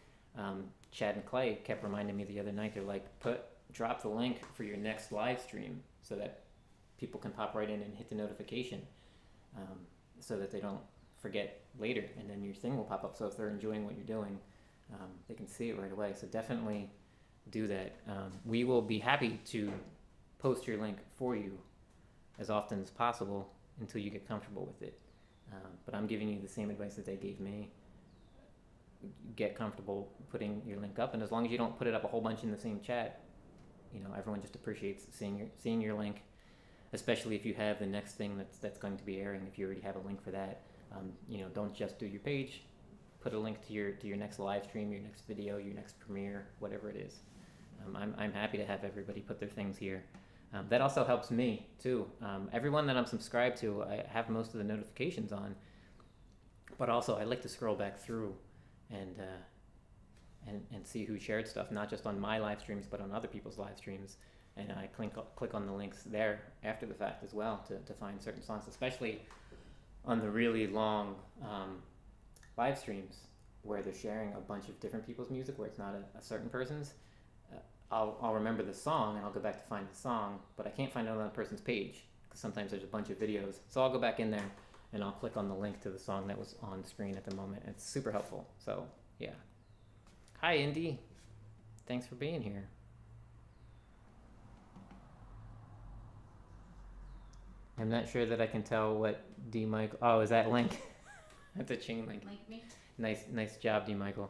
Chad and Clay kept reminding me the other night, they're like, drop the link for your next live stream so that people can pop right in and hit the notification, so that they don't forget later, and then your thing will pop up. So if they're enjoying what you're doing, they can see it right away. So definitely do that. We will be happy to post your link for you as often as possible until you get comfortable with it. But I'm giving you the same advice that they gave me. Get comfortable putting your link up, and as long as you don't put it up a whole bunch in the same chat, you know, everyone just appreciates seeing your link, especially if you have the next thing that's going to be airing. If you already have a link for that, you know, don't just do your page. Put a link to your next live stream, your next video, your next premiere, whatever it is. I'm happy to have everybody put their things here. That also helps me too. Everyone that I'm subscribed to, I have most of the notifications on, but also I like to scroll back through and and see who shared stuff, not just on my live streams, but on other people's live streams. And I click on the links there after the fact as well to find certain songs, especially on the really long live streams where they're sharing a bunch of different people's music, where it's not a certain person's. I'll remember the song and I'll go back to find the song, but I can't find another person's page because sometimes there's a bunch of videos. So I'll go back in there and I'll click on the link to the song that was on screen at the moment. It's super helpful. So yeah. Hi, Indy. Thanks for being here. I'm not sure that I can tell what D. Michael. Oh, is that Link? That's a chain link. Link me. Nice job, D. Michael.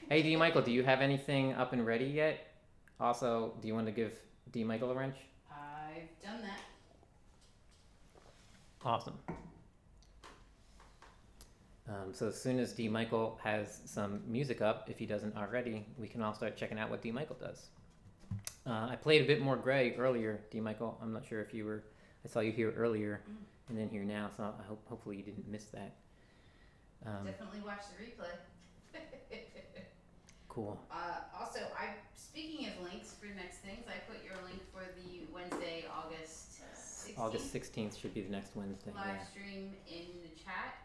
Hey, D. Michael, do you have anything up and ready yet? Also, do you want to give D. Michael a wrench? I've done that. Awesome. So as soon as D. Michael has some music up, if he doesn't already, we can all start checking out what D. Michael does. I played a bit more Grey earlier, D. Michael. I'm not sure if you were. I saw you here earlier and then here now, so I hopefully you didn't miss that. Definitely watch the replay. Cool. Also, speaking of links for next things, I put your link for the Wednesday, August 16th. August 16th should be the next Wednesday. Live stream in the chat.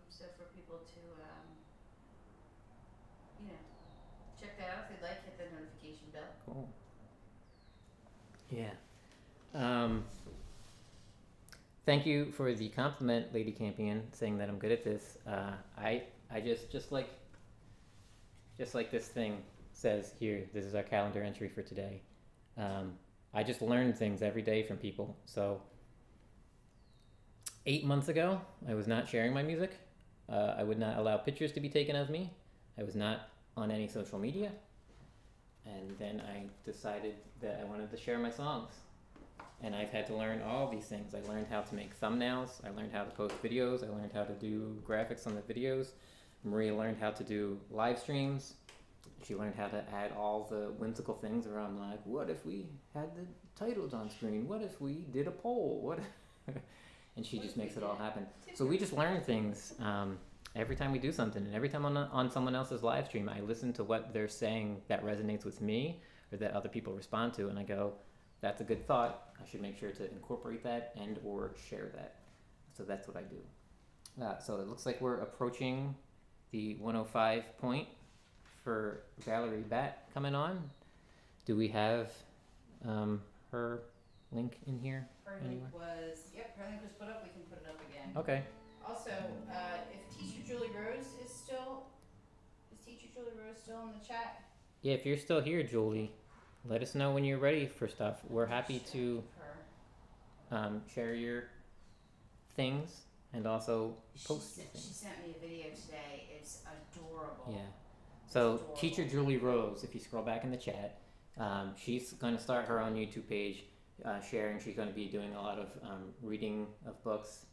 So for people to, check that out if they'd like, hit the notification bell. Cool. Yeah. Thank you for the compliment, Lady Campion, saying that I'm good at this. I just like this thing says here, this is our calendar entry for today. I just learn things every day from people. So 8 months ago, I was not sharing my music. I would not allow pictures to be taken of me. I was not on any social media. And then I decided that I wanted to share my songs. And I've had to learn all these things. I learned how to make thumbnails. I learned how to post videos. I learned how to do graphics on the videos. Maria learned how to do live streams. She learned how to add all the whimsical things where I'm like, what if we had the titles on screen? What if we did a poll? What? And she just makes it all happen. So we just learn things every time we do something. And every time on someone else's live stream, I listen to what they're saying that resonates with me or that other people respond to. And I go, that's a good thought. I should make sure to incorporate that and or share that. So that's what I do. So it looks like we're approaching the 105 point for Valerie Bat coming on. Do we have her link in here? Her link was put up. We can put it up again. Okay. Also, if Teacher Julie Rose is Teacher Julie Rose still in the chat? Yeah, if you're still here, Julie, let us know when you're ready for stuff. We're happy to share your things and also post things. She sent me a video today. It's adorable. Yeah. So Teacher Julie Rose, if you scroll back in the chat, she's going to start her own YouTube page, sharing. She's going to be doing a lot of reading of books.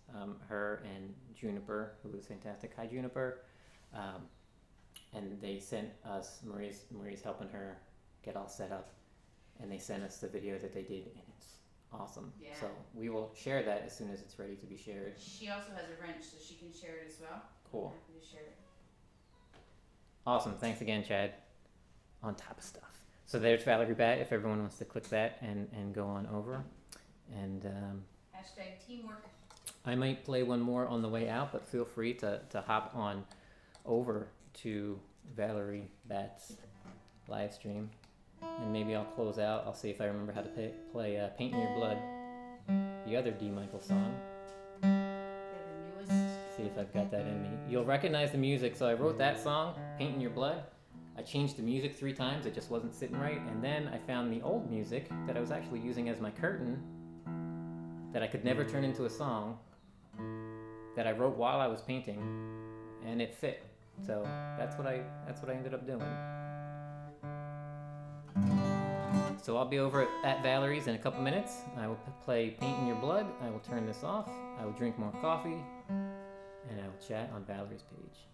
Her and Juniper, who is fantastic. Hi, Juniper. And they sent us, Marie's helping her get all set up, and they sent us the video that they did, and it's awesome. Yeah. So we will share that as soon as it's ready to be shared. She also has a wrench, so she can share it as well. Cool. I'm happy to share it. Awesome. Thanks again, Chad. On top of stuff. So there's Valerie Bat, if everyone wants to click that and go on over. And Hashtag teamwork. I might play one more on the way out, but feel free to hop on over to Valerie Bat's live stream. And maybe I'll close out. I'll see if I remember how to play Paint in Your Blood, the other D. Michael song. Yeah, the newest. See if I've got that in me. You'll recognize the music. So I wrote that song, Paint in Your Blood. I changed the music 3 times. It just wasn't sitting right. And then I found the old music that I was actually using as my curtain that I could never turn into a song that I wrote while I was painting, and it fit. So that's what I ended up doing. So I'll be over at Valerie's in a couple minutes. I will play Paint in Your Blood. I will turn this off. I will drink more coffee, and I will chat on Valerie's page.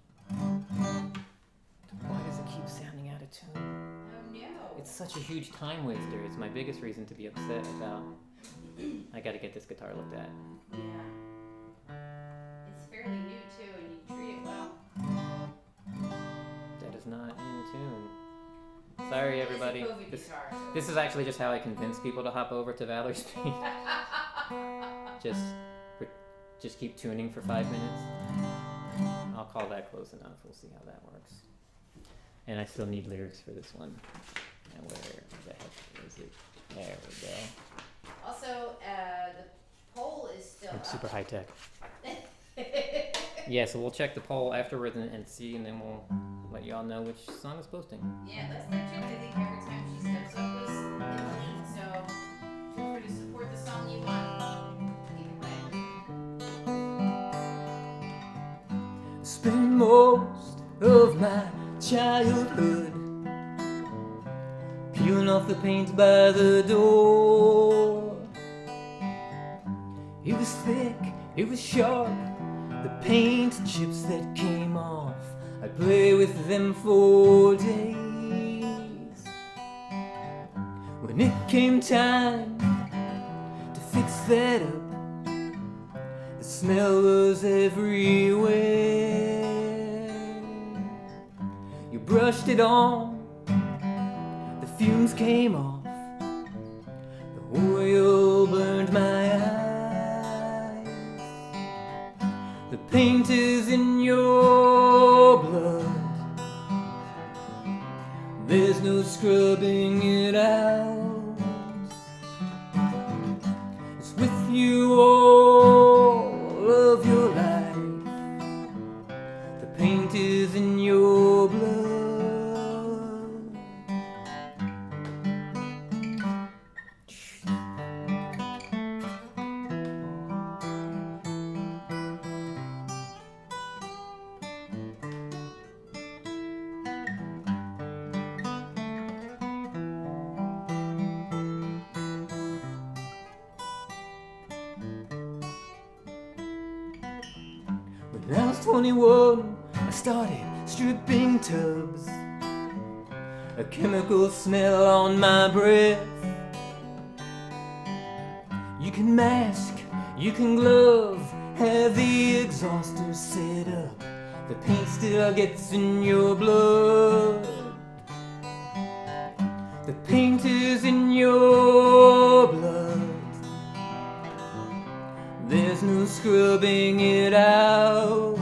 Why does it keep sounding out of tune? Oh no. It's such a huge time waster. It's my biggest reason to be upset about. I gotta get this guitar looked at. Yeah. It's fairly new too, and you treat it well. That is is not in tune. Sorry, everybody. It's a COVID guitar, so- This is actually just how I convince people to hop over to Valerie Speed. Just keep tuning for 5 minutes. I'll call that close enough. We'll see how that works. And I still need lyrics for this one. And where the heck is it? There we go. Also, the poll is still I'm up. super high tech. Yeah, so we'll check the poll afterwards and see, and then we'll let y'all know which song is posting. Yeah, let's not check. I think Every Time She Steps Up was in the lead, so feel free to support the song you want. Either way. Spent most of my childhood peeling off the paint by the door. It was thick, it was sharp, the paint chips that came off, I'd play with them for days. When it came time to fix that up, the smell was everywhere. You brushed it on, the fumes came off, the oil burned my eyes. The paint is in your blood, there's no scrubbing it out. It's with you all of your life, the paint is in your blood. When I was 21, I started stripping tubs, a chemical smell on my breath. You can mask, you can glove, have the exhauster set up, the paint still gets in your blood. The paint is in your blood, there's no scrubbing it out.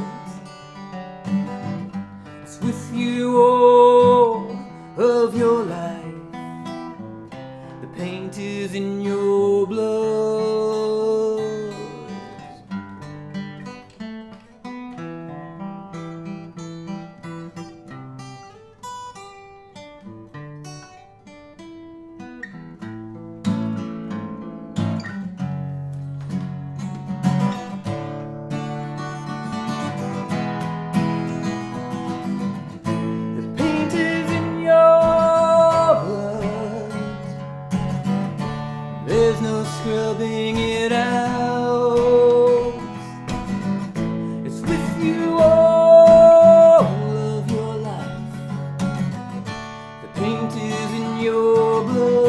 It's with you all of your life, the paint is in your blood. The paint is in your blood, there's no scrubbing it out. It's with you all of your life, the paint is in your blood.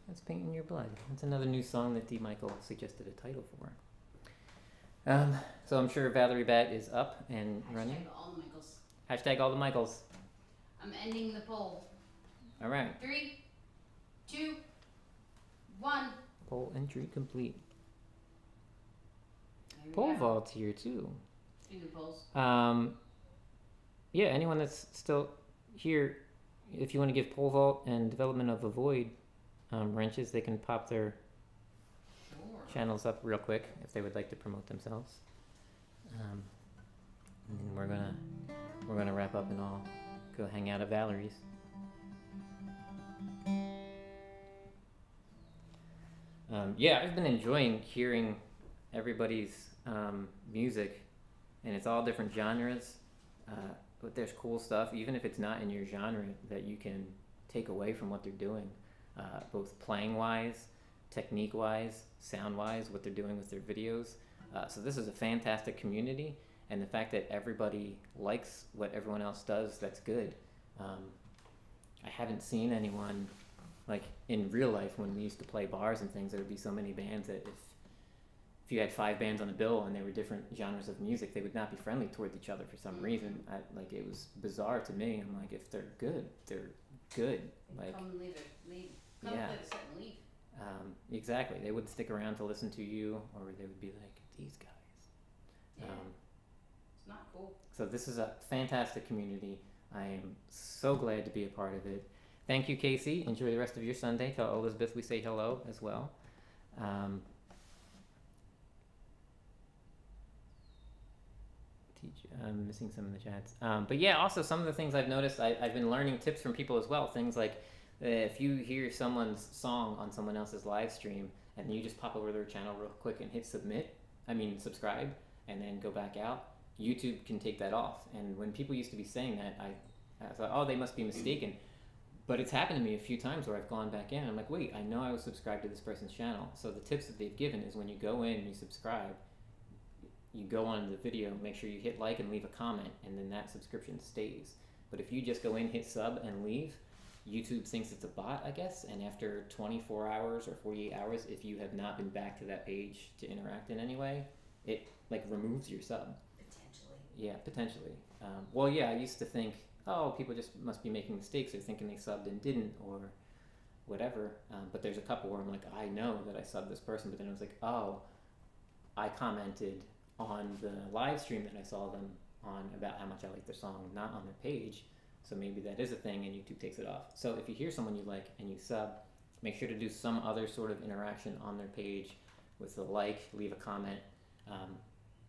That's Paint in Your Blood. That's another new song that D. Michael suggested a title for. So I'm sure Valerie Bat is up and running. Hashtag all the Michaels. Hashtag all the Michaels. I'm ending the poll. All right. 3, 2, 1. Poll entry complete. There we Pole go. vault here too. Speaking of polls. Yeah, anyone that's still here, if you want to give pole vault and development of a void wrenches, they can pop their Sure. channels up real quick if they would like to promote themselves. And then we're gonna wrap up and all go hang out at Valerie's. Yeah, I've been enjoying hearing everybody's music, and it's all different genres. But there's cool stuff, even if it's not in your genre, that you can take away from what they're doing, both playing wise, technique wise, sound wise, what they're doing with their videos. So this is a fantastic community, and the fact that everybody likes what everyone else does, that's good. I haven't seen anyone, like in real life when we used to play bars and things, there would be so many bands that if you had 5 bands on a bill and they were different genres of music, they would not be friendly towards each other for some reason. Like it was bizarre to me. I'm like, if they're good, they're good. Like, come and leave. Come yeah. play the set and leave. Exactly. They wouldn't stick around to listen to you, or they would be like, these guys. Yeah. It's not cool. So this is a fantastic community. I am so glad to be a part of it. Thank you, Casey. Enjoy the rest of your Sunday. Tell Elizabeth we say hello as well. I'm missing some in the chats. But yeah, also some of the things I've noticed, I've been learning tips from people as well. Things like if you hear someone's song on someone else's live stream and you just pop over their channel real quick and hit subscribe, and then go back out, YouTube can take that off. And when people used to be saying that, I thought, oh, they must be mistaken. But it's happened to me a few times where I've gone back in and I'm like, wait, I know I was subscribed to this person's channel. So the tips that they've given is when you go in and you subscribe, you go on the video, make sure you hit like and leave a comment, and then that subscription stays. But if you just go in, hit sub, and leave, YouTube thinks it's a bot, I guess, and after 24 hours or 48 hours, if you have not been back to that page to interact in any way, it like removes your sub. Potentially. Yeah, potentially. Well, yeah, I used to think, oh, people just must be making mistakes or thinking they subbed and didn't, or whatever. But there's a couple where I'm like, I know that I subbed this person, but then I was like, oh, I commented on the live stream that I saw them on about how much I like their song, not on their page. So maybe that is a thing and YouTube takes it off. So if you hear someone you like and you sub, make sure to do some other sort of interaction on their page with a like, leave a comment,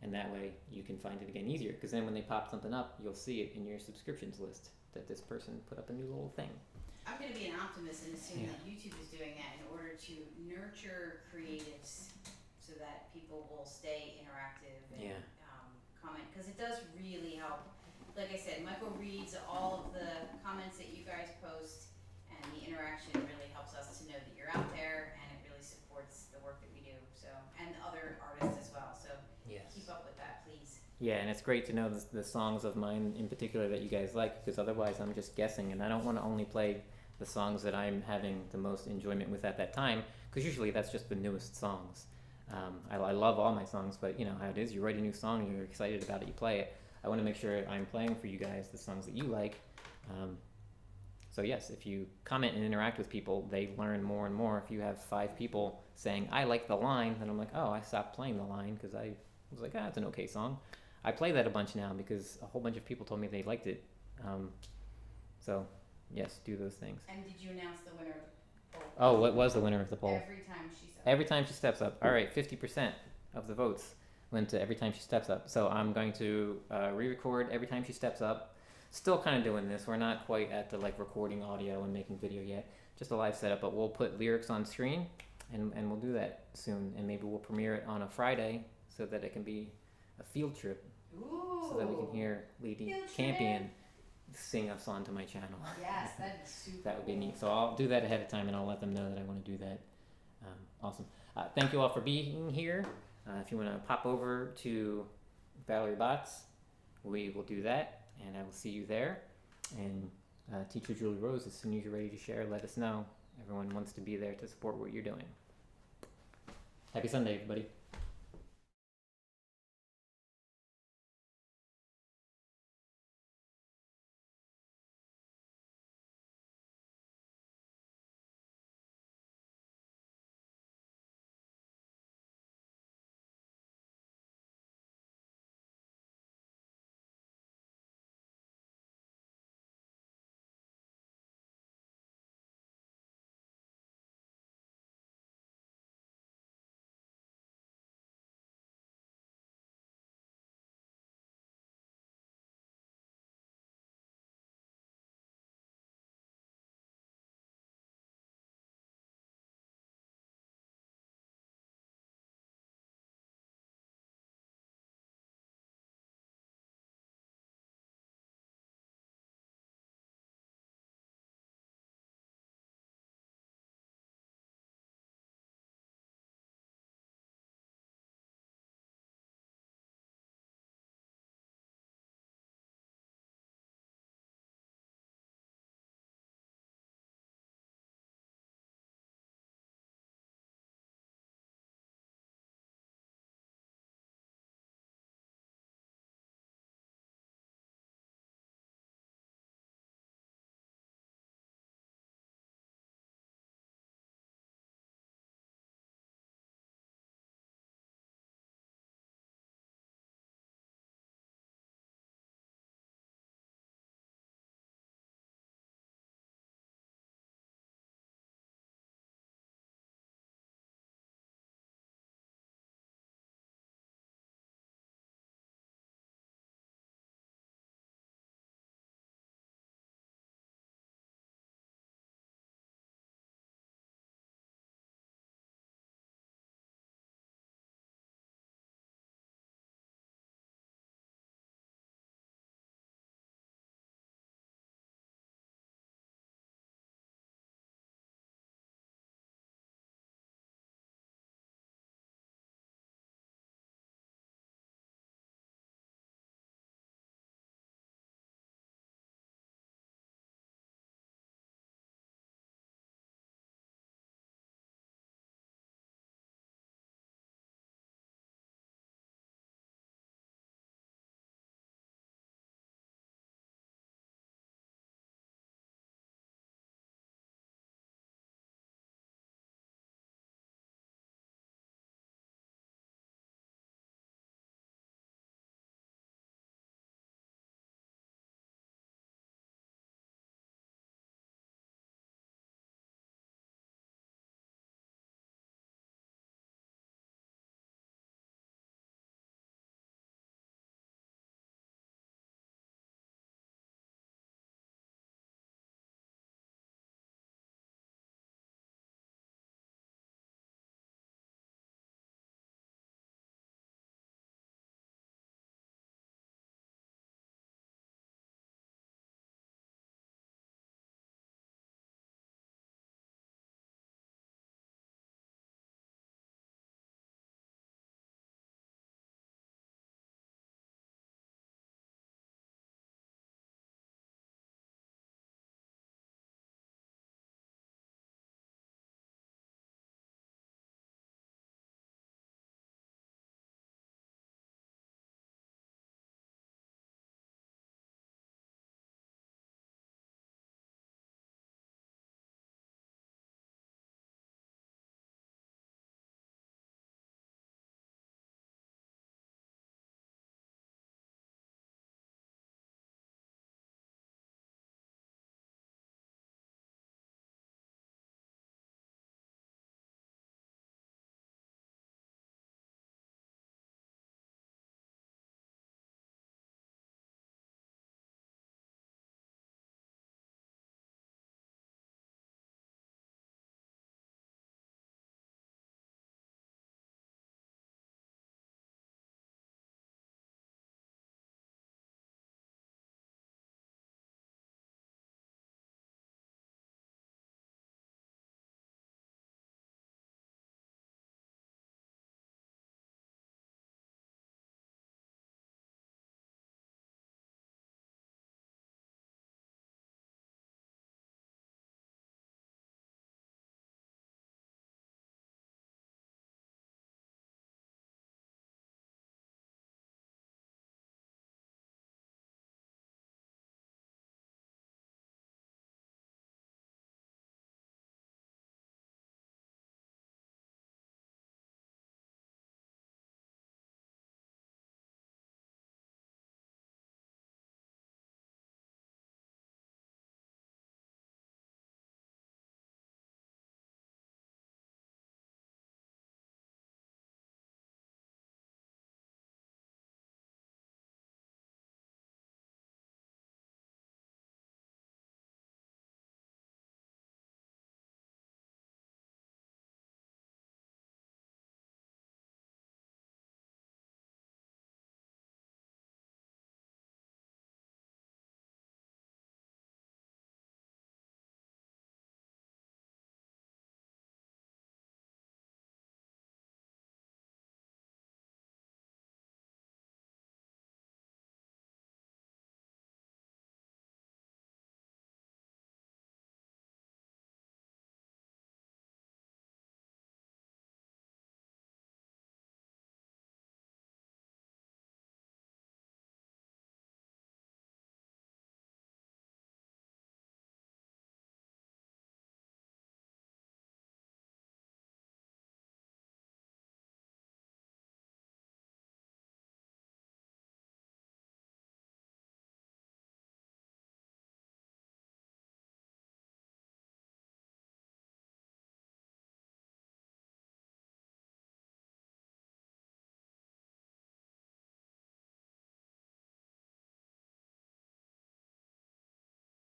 and that way you can find it again easier. Because then when they pop something up, you'll see it in your subscriptions list that this person put up a new little thing. I'm going to be an optimist and assume that YouTube is doing that in order to nurture creatives so that people will stay interactive and comment, because it does really help. Like I said, Michael reads all of the comments that you guys post, and the interaction really helps us to know that you're out there, and it really supports the work that we do. So, and other artists as well. So keep up with that, please. Yeah, and it's great to know the songs of mine in particular that you guys like, because otherwise I'm just guessing, and I don't want to only play the songs that I'm having the most enjoyment with at that time, because usually that's just the newest songs. I love all my songs, but you know how it is. You write a new song, you're excited about it, you play it. I want to make sure I'm playing for you guys the songs that you like. So yes, if you comment and interact with people, they learn more and more. If you have 5 people saying, I like the line, then I'm like, oh, I stopped playing the line because I was like, it's an okay song. I play that a bunch now because a whole bunch of people told me they liked it. So yes, do those things. And did you announce the winner of the poll? Oh, what was the winner of the poll? Every time she steps up. All right, 50% of the votes went to Every Time She Steps Up. So I'm going to re-record Every Time She Steps Up. Still kind of doing this. We're not quite at the like recording audio and making video yet. Just a live setup, but we'll put lyrics on screen, and we'll do that soon. And maybe we'll premiere it on a Friday so that it can be a field trip. Ooh. So that we can hear Lady Campion sing us onto my channel. Yes, that'd be super That would be neat. So I'll do that ahead of time, and I'll let them know that I want to do that. Awesome. Thank you all for being here. If you want to pop over to Valerie Bots, we will do that, and I will see you there. And Teacher Julie Rose, as soon as you're ready to share, let us know. Everyone wants to be there to support what you're doing. Happy Sunday, everybody.